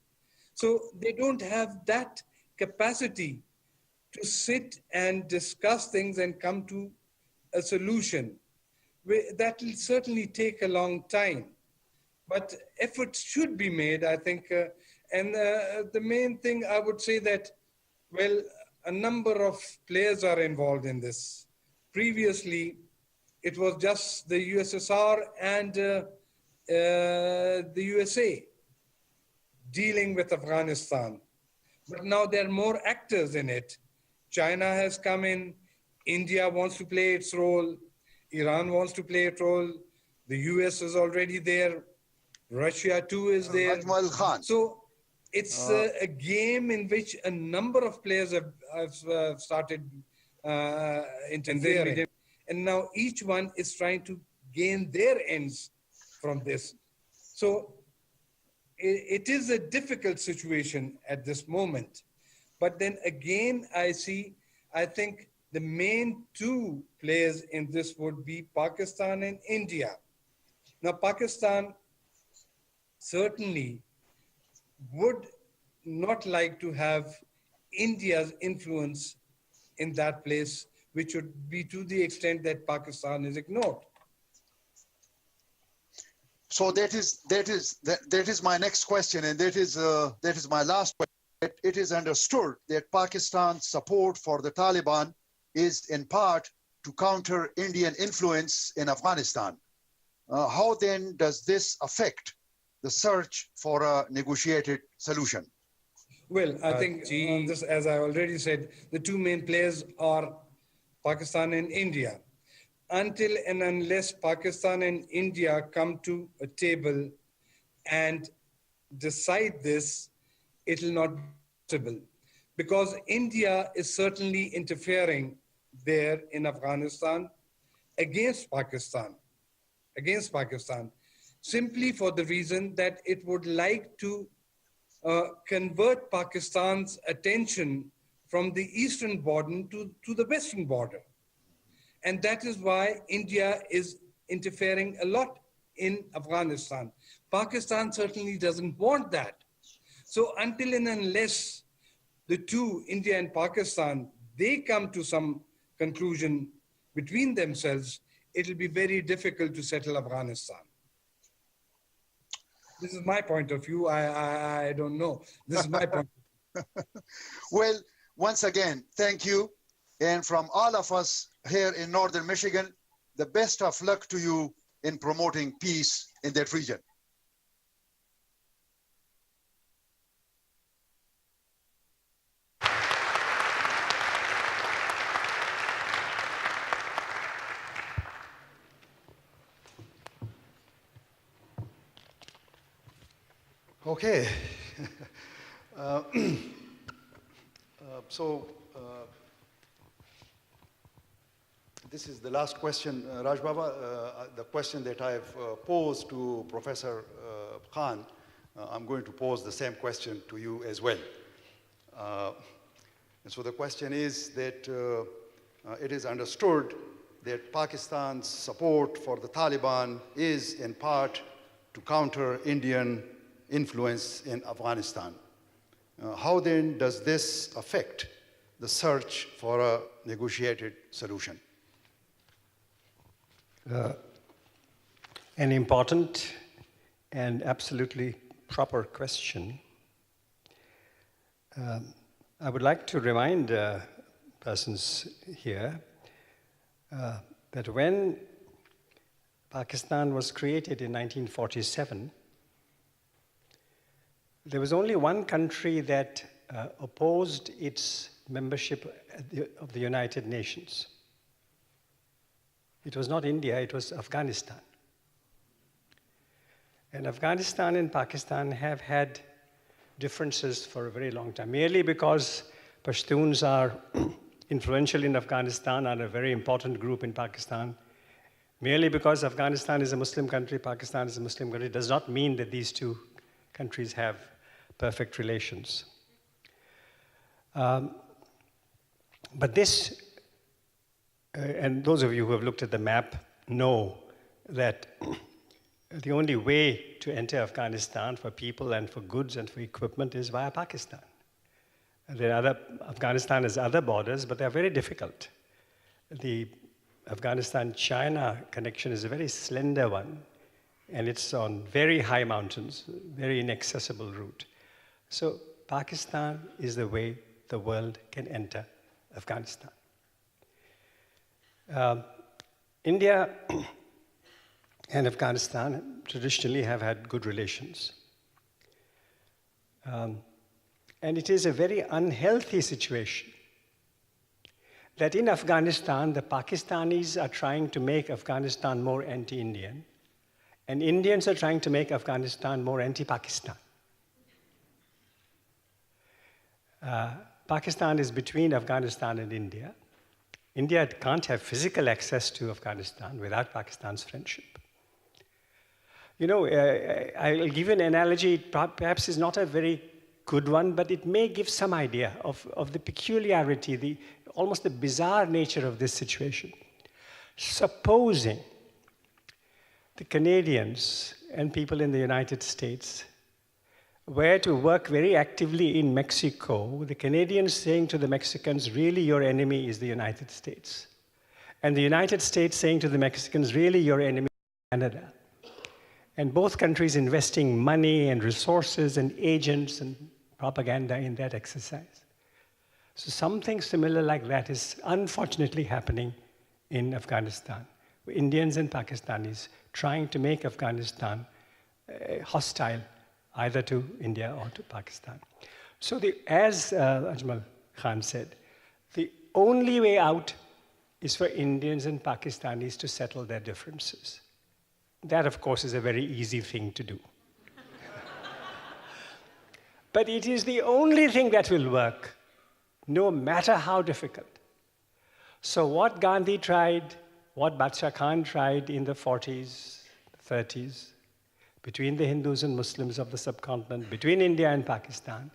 So they don't have that capacity to sit and discuss things and come to a solution. That will certainly take a long time, but efforts should be made, I think. And the main thing I would say that, well, a number of players are involved in this. Previously, it was just the USSR and the USA dealing with Afghanistan. But now there are more actors in it. China has come in, India wants to play its role, Iran wants to play its role, the US is already there, Russia too is there. Ajmal Khan. So it's a game in which a number of players have started interfering. And now each one is trying to gain their ends from this. So it is a difficult situation at this moment. But then again, I think the main two players in this would be Pakistan and India. Now, Pakistan certainly would not like to have India's influence in that place, which would be to the extent that Pakistan is ignored. So that is my next question, and that is my last question. It is understood that Pakistan's support for the Taliban is in part to counter Indian influence in Afghanistan. How then does this affect the search for a negotiated solution? Well, I think on this, as I already said, the two main players are Pakistan and India. Until and unless Pakistan and India come to a table and decide this, it will not be possible. Because India is certainly interfering there in Afghanistan against Pakistan, simply for the reason that it would like to convert Pakistan's attention from the eastern border to the western border. And that is why India is interfering a lot in Afghanistan. Pakistan certainly doesn't want that. So until and unless the two, India and Pakistan, they come to some conclusion between themselves, it'll be very difficult to settle Afghanistan. This is my point of view. I don't know. This is my point of view. Well, once again, thank you. And from all of us here in Northern Michigan, the best of luck to you in promoting peace in that region. Okay. This is the last question, Raj Baba. The question that I've posed to Professor Khan, I'm going to pose the same question to you as well. And so the question is that it is understood that Pakistan's support for the Taliban is in part to counter Indian influence in Afghanistan. How then does this affect the search for a negotiated solution? An important and absolutely proper question. I would like to remind persons here that when Pakistan was created in 1947, there was only one country that opposed its membership of the United Nations. It was not India, it was Afghanistan. And Afghanistan and Pakistan have had differences for a very long time, merely because Pashtuns are influential in Afghanistan, are a very important group in Pakistan. Merely because Afghanistan is a Muslim country, Pakistan is a Muslim country, does not mean that these two countries have perfect relations. But this, and those of you who have looked at the map know that the only way to enter Afghanistan for people and for goods and for equipment is via Pakistan. Afghanistan has other borders, but they're very difficult. The Afghanistan-China connection is a very slender one, and it's on very high mountains, very inaccessible route. So Pakistan is the way the world can enter Afghanistan. India and Afghanistan traditionally have had good relations. And it is a very unhealthy situation that in Afghanistan, the Pakistanis are trying to make Afghanistan more anti-Indian, and Indians are trying to make Afghanistan more anti-Pakistan. Pakistan is between Afghanistan and India. India can't have physical access to Afghanistan without Pakistan's friendship. You know, I'll give you an analogy, perhaps is not a very good one, but it may give some idea of the peculiarity, almost the bizarre nature of this situation. Supposing the Canadians and people in the United States were to work very actively in Mexico, the Canadians saying to the Mexicans, really your enemy is the United States. And the United States saying to the Mexicans, really your enemy is Canada. And both countries investing money and resources and agents and propaganda in that exercise. So something similar like that is unfortunately happening in Afghanistan. Indians and Pakistanis trying to make Afghanistan hostile either to India or to Pakistan. So as Ajmal Khan said, the only way out is for Indians and Pakistanis to settle their differences. That, of course, is a very easy thing to do. But it is the only thing that will work, no matter how difficult. So what Gandhi tried, what Ghaffar Khan tried in the 40s, 30s, between the Hindus and Muslims of the subcontinent, between India and Pakistan,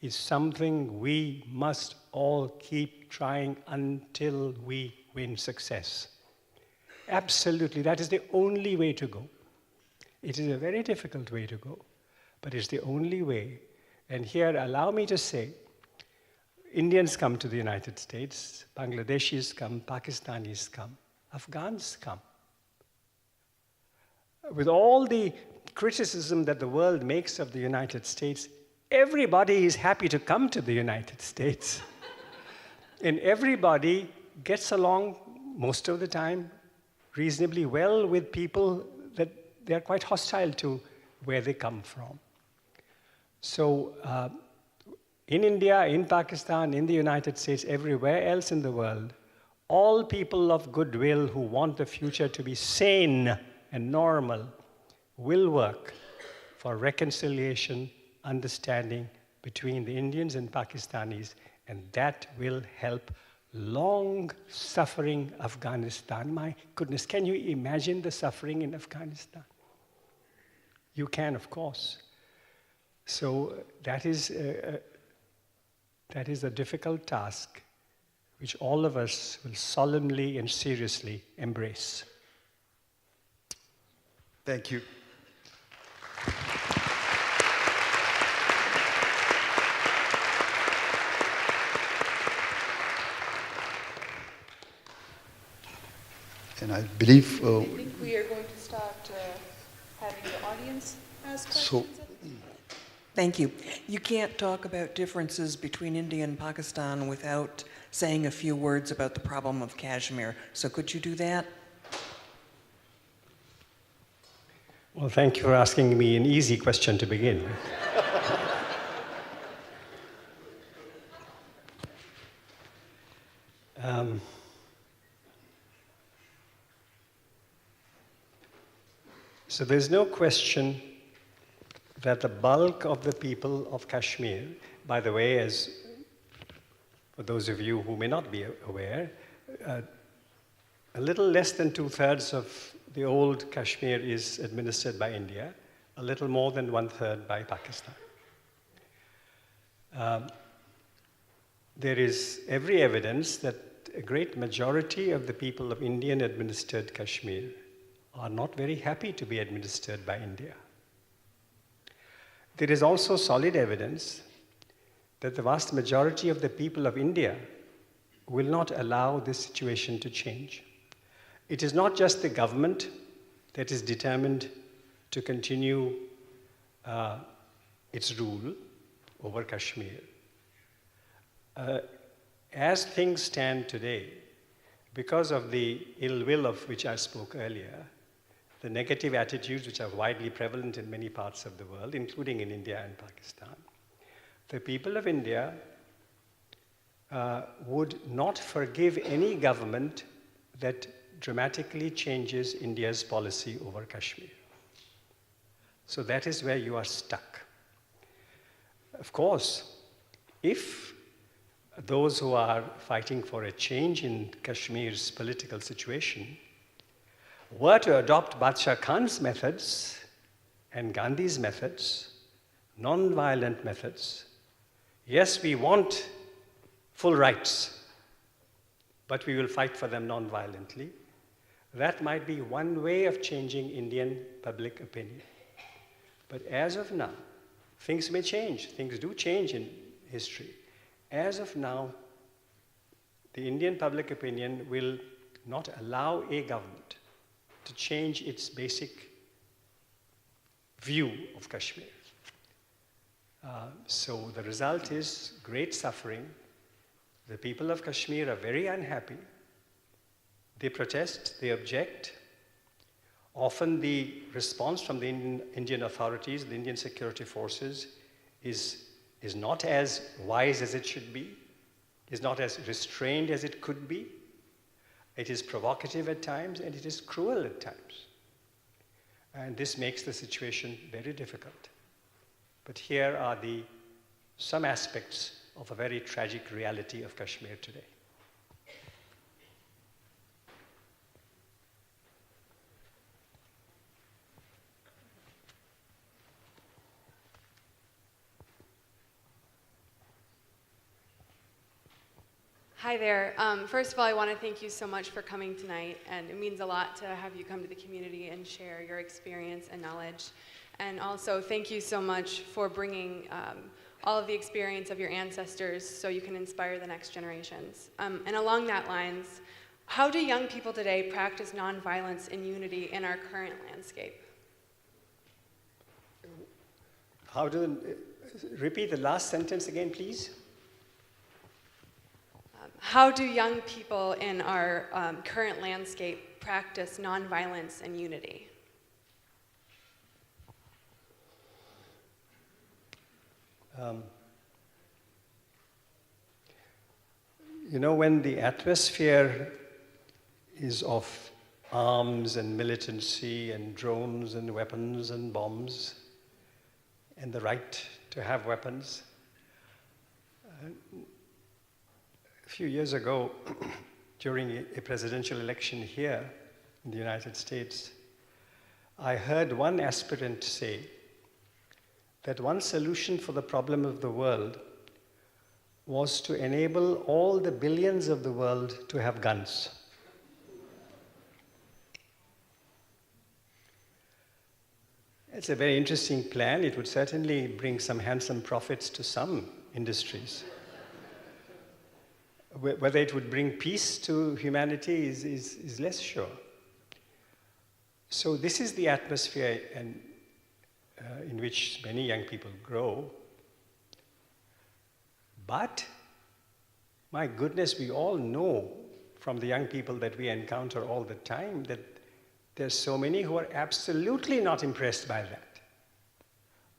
is something we must all keep trying until we win success. Absolutely, that is the only way to go. It is a very difficult way to go, but it's the only way. And here, allow me to say, Indians come to the United States, Bangladeshis come, Pakistanis come, Afghans come. With all the criticism that the world makes of the United States, everybody is happy to come to the United States. And everybody gets along, most of the time, reasonably well with people that they're quite hostile to where they come from. So in India, in Pakistan, in the United States, everywhere else in the world, all people of goodwill who want the future to be sane and normal will work for reconciliation, understanding between the Indians and Pakistanis, and that will help long-suffering Afghanistan. My goodness, can you imagine the suffering in Afghanistan? You can, of course. So that is a difficult task which all of us will solemnly and seriously embrace. Thank you. And I believe... I think we are going to start having the audience ask questions. Thank you. You can't talk about differences between India and Pakistan without saying a few words about the problem of Kashmir. So could you do that? Well, thank you for asking me an easy question to begin with. So there's no question that the bulk of the people of Kashmir, by the way, as for those of you who may not be aware, a little less than 2/3 of the old Kashmir is administered by India, a little more than 1/3 by Pakistan. There is every evidence that a great majority of the people of Indian-administered Kashmir are not very happy to be administered by India. There is also solid evidence that the vast majority of the people of India will not allow this situation to change. It is not just the government that is determined to continue its rule over Kashmir. As things stand today, because of the ill will of which I spoke earlier, the negative attitudes which are widely prevalent in many parts of the world, including in India and Pakistan, the people of India would not forgive any government that dramatically changes India's policy over Kashmir. So that is where you are stuck. Of course, if those who are fighting for a change in Kashmir's political situation were to adopt Badshah Khan's methods and Gandhi's methods, non-violent methods, yes, we want full rights, but we will fight for them non-violently. That might be one way of changing Indian public opinion. But as of now, things may change. Things do change in history. As of now, the Indian public opinion will not allow a government to change its basic view of Kashmir. So the result is great suffering. The people of Kashmir are very unhappy. They protest, they object. Often the response from the Indian authorities, the Indian security forces, is not as wise as it should be, is not as restrained as it could be. It is provocative at times, and it is cruel at times. And this makes the situation very difficult. But here are some aspects of a very tragic reality of Kashmir today. Hi there. First of all, I want to thank you so much for coming tonight, and it means a lot to have you come to the community and share your experience and knowledge. And also, thank you so much for bringing all of the experience of your ancestors so you can inspire the next generations. And along that lines, how do young people today practice nonviolence and unity in our current landscape? Repeat the last sentence again, please? How do young people in our current landscape practice nonviolence and unity? When the atmosphere is of arms and militancy and drones and weapons and bombs and the right to have weapons, a few years ago, during a presidential election here in the United States, I heard one aspirant say that one solution for the problem of the world was to enable all the billions of the world to have guns. It's a very interesting plan. It would certainly bring some handsome profits to some industries. Whether it would bring peace to humanity is less sure. So this is the atmosphere in which many young people grow. But, my goodness, we all know from the young people that we encounter all the time that there's so many who are absolutely not impressed by that,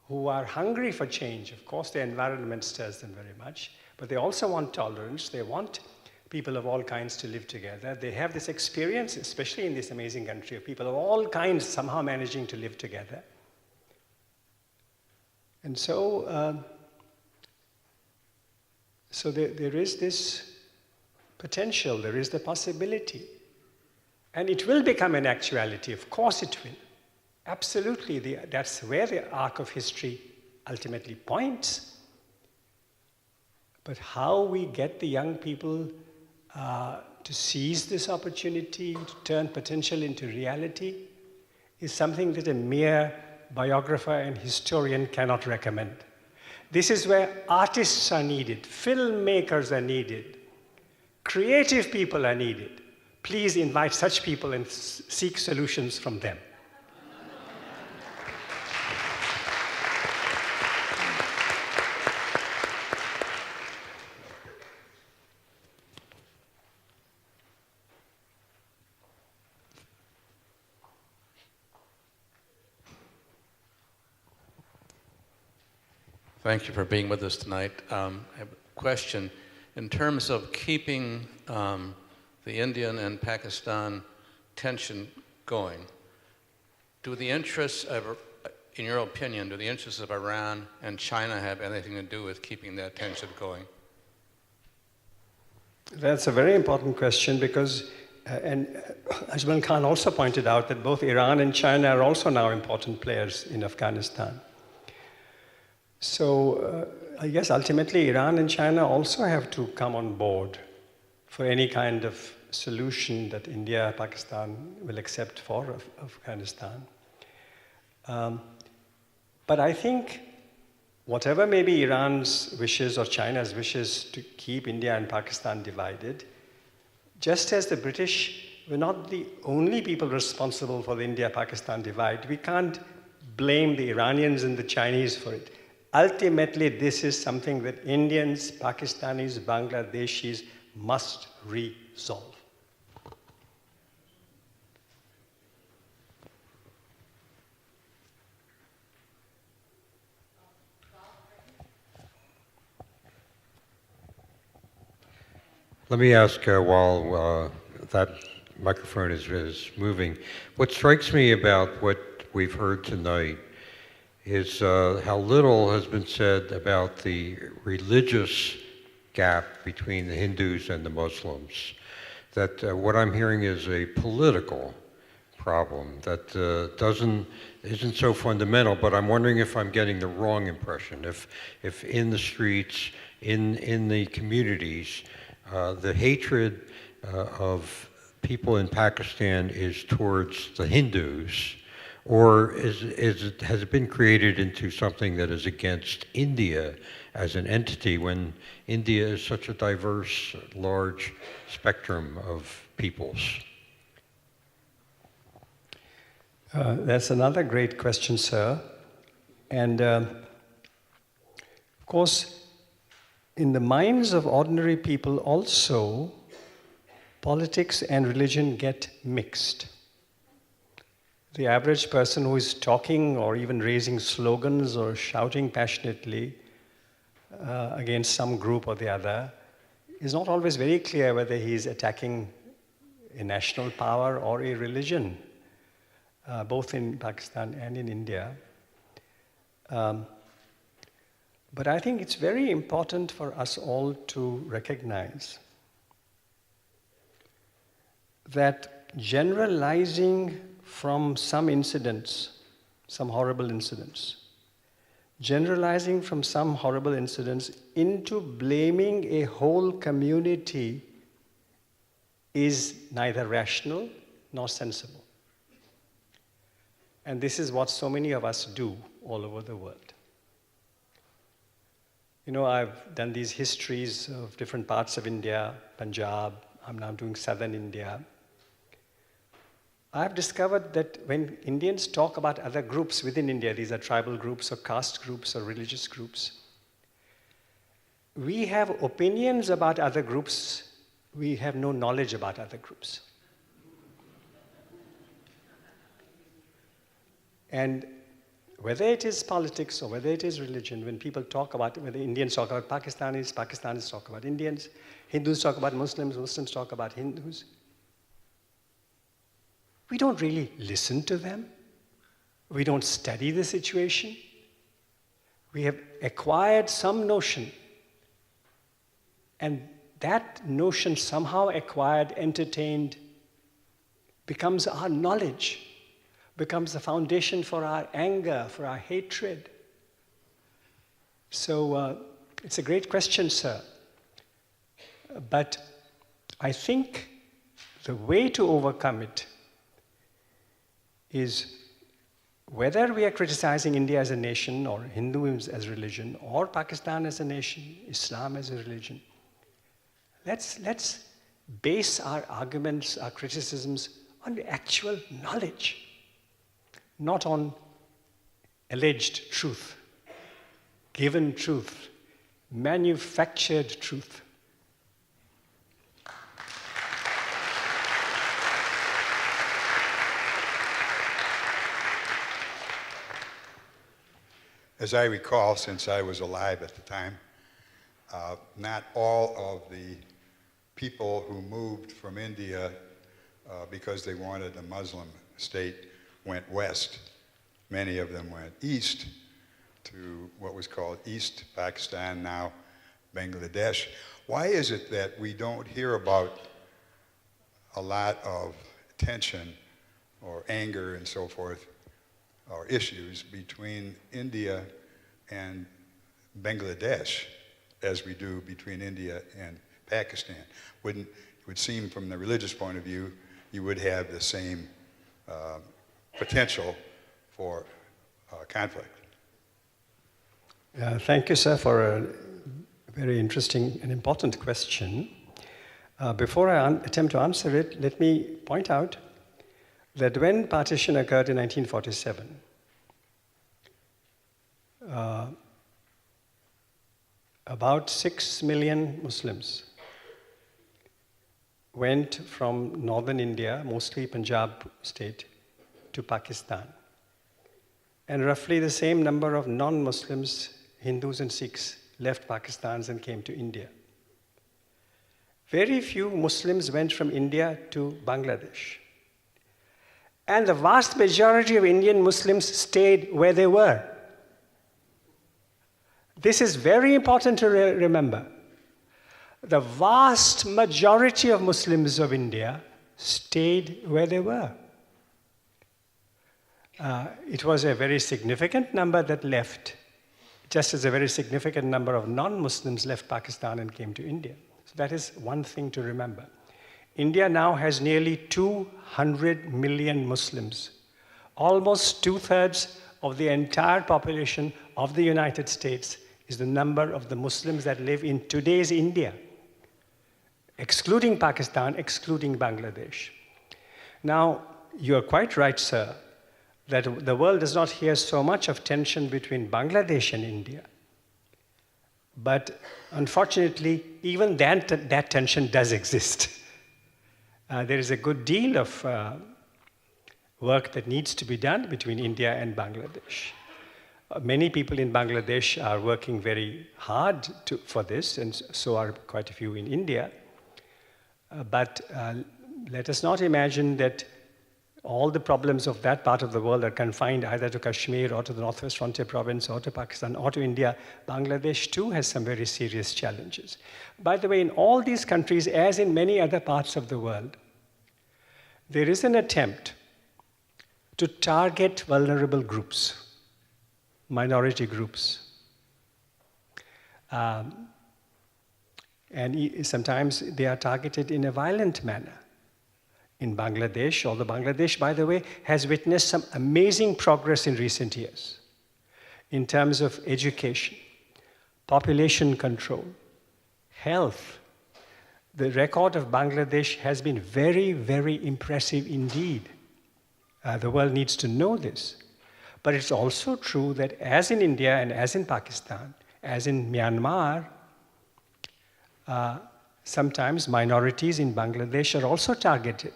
who are hungry for change. Of course, the environment stirs them very much, but they also want tolerance. They want people of all kinds to live together. They have this experience, especially in this amazing country, of people of all kinds somehow managing to live together. And so there is this potential, there is the possibility. And it will become an actuality, of course it will. Absolutely, that's where the arc of history ultimately points. But how we get the young people to seize this opportunity, to turn potential into reality, is something that a mere biographer and historian cannot recommend. This is where artists are needed, filmmakers are needed, creative people are needed. Please invite such people and seek solutions from them. Thank you for being with us tonight. I have a question. In terms of keeping the Indian and Pakistan tension going, do the interests of, in your opinion, do the interests of Iran and China have anything to do with keeping that tension going? That's a very important question because, Ajmal Khan also pointed out that both Iran and China are also now important players in Afghanistan. So I guess ultimately Iran and China also have to come on board for any kind of solution that India, Pakistan will accept for Afghanistan. But I think whatever may be Iran's wishes or China's wishes to keep India and Pakistan divided, just as the British were not the only people responsible for the India-Pakistan divide, we can't blame the Iranians and the Chinese for it. Ultimately, this is something that Indians, Pakistanis, Bangladeshis must resolve. Let me ask while that microphone is moving, what strikes me about what we've heard tonight is how little has been said about the religious gap between the Hindus and the Muslims. That what I'm hearing is a political problem that isn't so fundamental, but I'm wondering if I'm getting the wrong impression. If in the streets, in the communities, the hatred of people in Pakistan is towards the Hindus, or has it been created into something that is against India as an entity when India is such a diverse, large spectrum of peoples? That's another great question, sir. And of course, in the minds of ordinary people also, politics and religion get mixed. The average person who is talking or even raising slogans or shouting passionately against some group or the other is not always very clear whether he is attacking a national power or a religion, both in Pakistan and in India. But I think it's very important for us all to recognize that generalizing from some incidents, some horrible incidents, generalizing from some horrible incidents into blaming a whole community is neither rational nor sensible. And this is what so many of us do all over the world. You know, I've done these histories of different parts of India, Punjab, I'm now doing southern India. I've discovered that when Indians talk about other groups within India, these are tribal groups or caste groups or religious groups, we have opinions about other groups, we have no knowledge about other groups. And whether it is politics or whether it is religion, when people talk about, whether Indians talk about Pakistanis, Pakistanis talk about Indians, Hindus talk about Muslims, Muslims talk about Hindus, we don't really listen to them. We don't study the situation. We have acquired some notion, and that notion somehow acquired, entertained, becomes our knowledge, becomes the foundation for our anger, for our hatred. So it's a great question, sir. But I think the way to overcome it is, whether we are criticizing India as a nation or Hinduism as religion or Pakistan as a nation, Islam as a religion, let's base our arguments, our criticisms on the actual knowledge, not on alleged truth, given truth, manufactured truth. as I recall, since I was alive at the time, not all of the people who moved from India because they wanted a Muslim state went west. Many of them went east to what was called East Pakistan, now Bangladesh. Why is it that we don't hear about a lot of tension or anger and so forth, or issues between India and Bangladesh as we do between India and Pakistan? It would seem from the religious point of view, you would have the same potential for conflict. Thank you, sir, for a very interesting and important question. Before I attempt to answer it, let me point out that when partition occurred in 1947, about 6 million Muslims went from northern India, mostly Punjab state, to Pakistan. And roughly the same number of non-Muslims, Hindus and Sikhs, left Pakistan and came to India. Very few Muslims went from India to Bangladesh. And the vast majority of Indian Muslims stayed where they were. This is very important to remember. The vast majority of Muslims of India stayed where they were. It was a very significant number that left, just as a very significant number of non-Muslims left Pakistan and came to India. So that is one thing to remember. India now has nearly 200 million Muslims. Almost 2/3 of the entire population of the United States is the number of the Muslims that live in today's India, excluding Pakistan, excluding Bangladesh. Now, you are quite right, sir, that the world does not hear so much of tension between Bangladesh and India. But unfortunately, even that tension does exist. There is a good deal of work that needs to be done between India and Bangladesh. Many people in Bangladesh are working very hard for this, and so are quite a few in India. But let us not imagine that all the problems of that part of the world are confined either to Kashmir or to the Northwest Frontier Province or to Pakistan or to India. Bangladesh too has some very serious challenges. By the way, in all these countries, as in many other parts of the world, there is an attempt to target vulnerable groups, minority groups. And sometimes they are targeted in a violent manner. In Bangladesh, although Bangladesh, by the way, has witnessed some amazing progress in recent years in terms of education, population control, health. The record of Bangladesh has been very, very impressive indeed. The world needs to know this. But it's also true that as in India and as in Pakistan, as in Myanmar, sometimes minorities in Bangladesh are also targeted.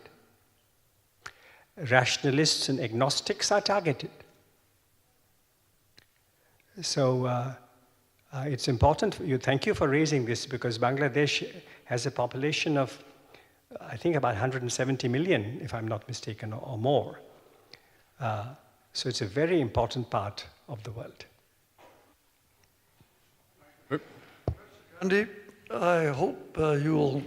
Rationalists and agnostics are targeted. So it's important. Thank you for raising this, because Bangladesh has a population of, I think, about 170 million, if I'm not mistaken, or more. So it's a very important part of the world. Gandhi, I hope you will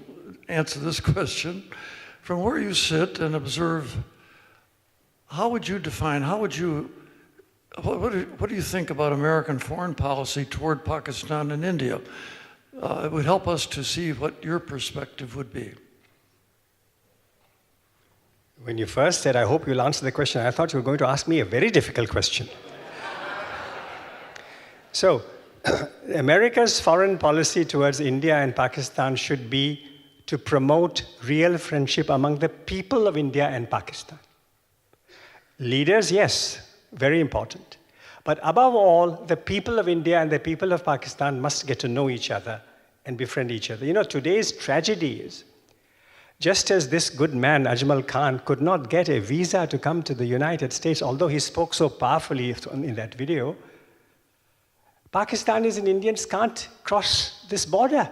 answer this question. From where you sit and observe, how would you define, what do you think about American foreign policy toward Pakistan and India? It would help us to see what your perspective would be. When you first said, I hope you'll answer the question, I thought you were going to ask me a very difficult question. So, America's foreign policy towards India and Pakistan should be to promote real friendship among the people of India and Pakistan. Leaders, yes, very important. But above all, the people of India and the people of Pakistan must get to know each other and befriend each other. You know, today's tragedy is, just as this good man, Ajmal Khan, could not get a visa to come to the United States, although he spoke so powerfully in that video, Pakistanis and Indians can't cross this border.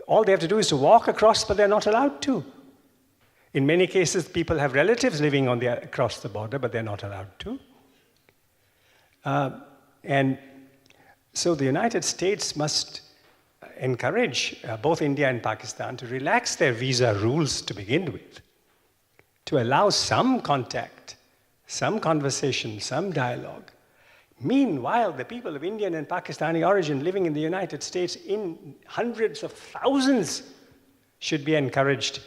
All they have to do is to walk across, but they're not allowed to. In many cases, people have relatives living across the border, but they're not allowed to. And so the United States must encourage both India and Pakistan to relax their visa rules to begin with, to allow some contact, some conversation, some dialogue. Meanwhile, the people of Indian and Pakistani origin living in the United States in hundreds of thousands should be encouraged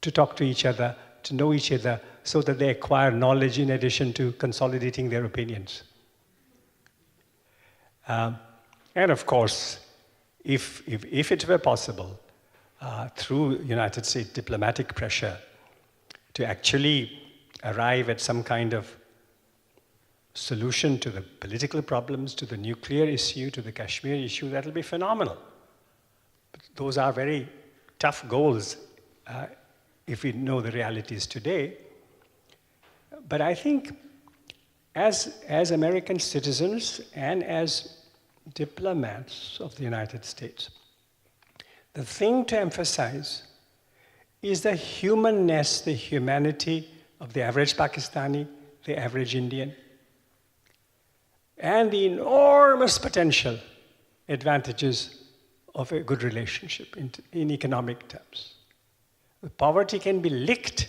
to talk to each other, to know each other, so that they acquire knowledge in addition to consolidating their opinions. And of course, if it were possible, through United States diplomatic pressure, to actually arrive at some kind of solution to the political problems, to the nuclear issue, to the Kashmir issue, that'll be phenomenal. But those are very tough goals if we know the realities today. But I think as American citizens and as diplomats of the United States, the thing to emphasize is the humanness, the humanity of the average Pakistani, the average Indian, and the enormous potential advantages of a good relationship in economic terms. The poverty can be licked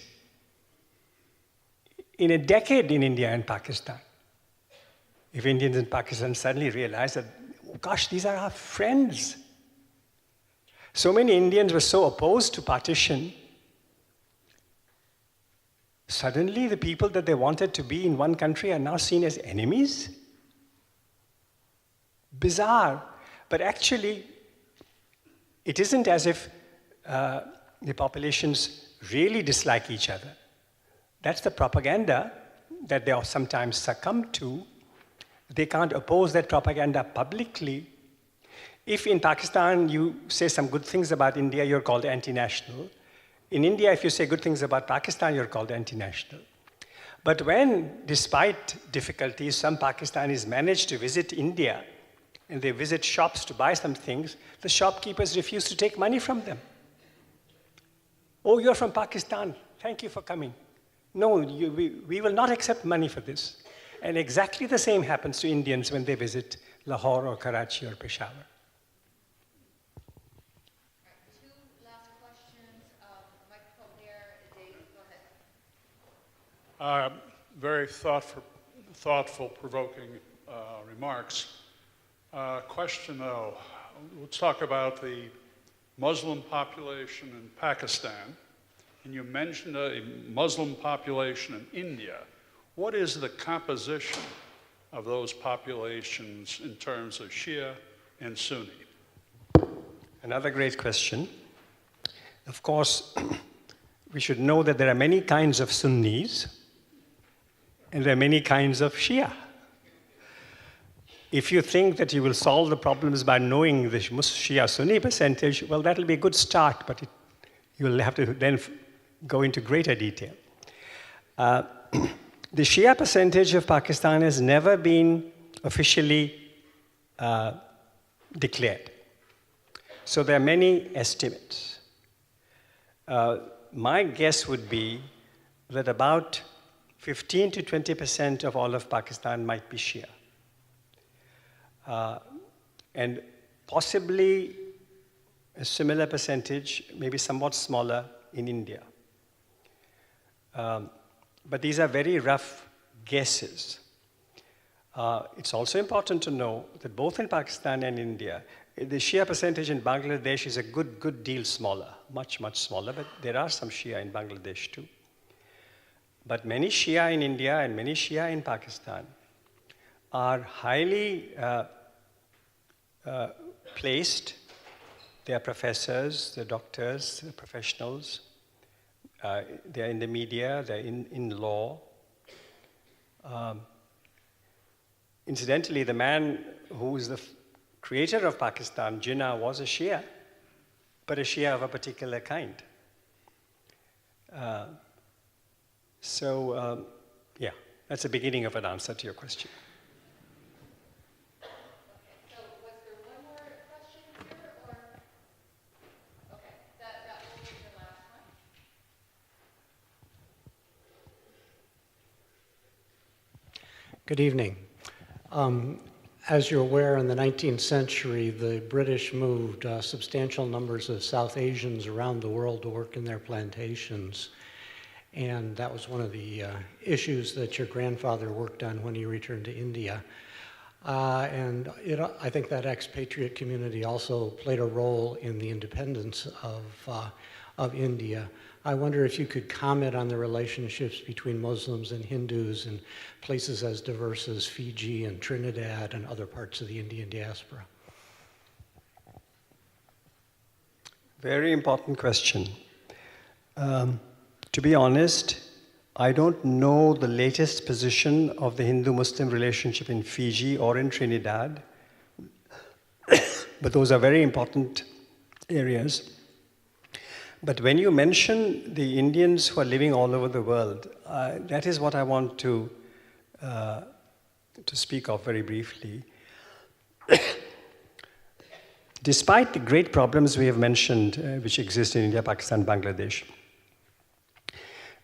in a decade in India and Pakistan. If Indians and Pakistan suddenly realize that, oh gosh, these are our friends. So many Indians were so opposed to partition. Suddenly, the people that they wanted to be in one country are now seen as enemies? Bizarre. But actually, it isn't as if the populations really dislike each other. That's the propaganda that they sometimes succumb to. They can't oppose that propaganda publicly. If in Pakistan you say some good things about India, you're called anti-national. In India, if you say good things about Pakistan, you're called anti-national. But when, despite difficulties, some Pakistanis manage to visit India, and they visit shops to buy some things, the shopkeepers refuse to take money from them. Oh, you're from Pakistan. Thank you for coming. No, we will not accept money for this. And exactly the same happens to Indians when they visit Lahore or Karachi or Peshawar. Two last questions. Microphone there. Dave, go ahead. Very thoughtful, provoking remarks. Question though, let's talk about the Muslim population in Pakistan. And you mentioned a Muslim population in India. What is the composition of those populations in terms of Shia and Sunni? Another great question. Of course, we should know that there are many kinds of Sunnis and there are many kinds of Shia. If you think that you will solve the problems by knowing the Shia-Sunni percentage, well, that'll be a good start, but you will have to then go into greater detail. The Shia percentage of Pakistan has never been officially declared. So there are many estimates. My guess would be that about 15 to 20% of all of Pakistan might be Shia. And possibly a similar percentage, maybe somewhat smaller, in India. But these are very rough guesses. It's also important to know that both in Pakistan and India, the Shia percentage in Bangladesh is a good deal smaller, much smaller, but there are some Shia in Bangladesh too. But many Shia in India and many Shia in Pakistan are highly placed. They are professors, they're doctors, they're professionals. They're in the media, they're in law. Incidentally, the man who is the creator of Pakistan, Jinnah, was a Shia, but a Shia of a particular kind. Yeah, that's the beginning of an answer to your question. Good evening. As you're aware, in the 19th century, the British moved substantial numbers of South Asians around the world to work in their plantations. And that was one of the issues that your grandfather worked on when he returned to India. I think that expatriate community also played a role in the independence of India. I wonder if you could comment on the relationships between Muslims and Hindus in places as diverse as Fiji and Trinidad and other parts of the Indian diaspora. Very important question. To be honest, I don't know the latest position of the Hindu-Muslim relationship in Fiji or in Trinidad, but those are very important areas. But when you mention the Indians who are living all over the world, that is what I want to speak of very briefly. Despite the great problems we have mentioned, which exist in India, Pakistan, Bangladesh,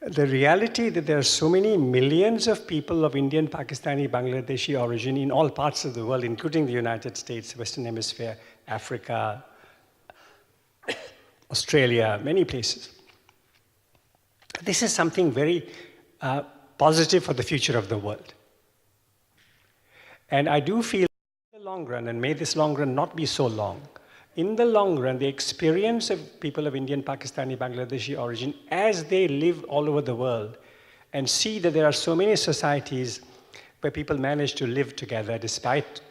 the reality that there are so many millions of people of Indian, Pakistani, Bangladeshi origin in all parts of the world, including the United States, Western Hemisphere, Africa, Australia, many places. This is something very positive for the future of the world. And I do feel in the long run, and may this long run not be so long, in the long run, the experience of people of Indian, Pakistani, Bangladeshi origin as they live all over the world and see that there are so many societies where people manage to live together despite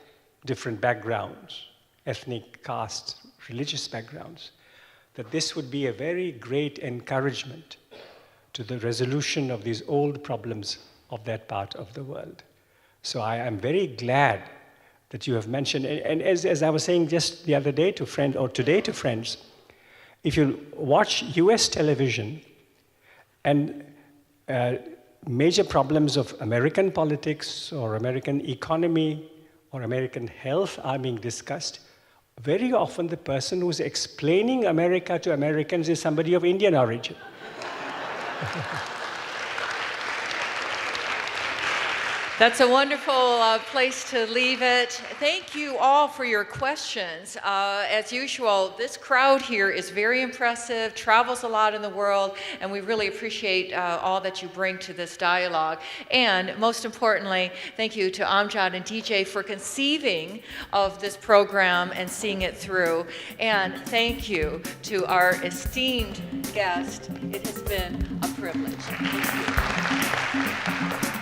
different backgrounds, ethnic, caste, religious backgrounds, that this would be a very great encouragement to the resolution of these old problems of that part of the world. So I am very glad that you have mentioned, and as I was saying just the other day to friends, or today to friends, if you watch US television and major problems of American politics or American economy or American health are being discussed, very often the person who's explaining America to Americans is somebody of Indian origin. That's a wonderful place to leave it. Thank you all for your questions. As usual, this crowd here is very impressive, travels a lot in the world, and we really appreciate all that you bring to this dialogue. And most importantly, thank you to Amjad and DJ for conceiving of this program and seeing it through. And thank you to our esteemed guest. It has been a privilege. Thank you.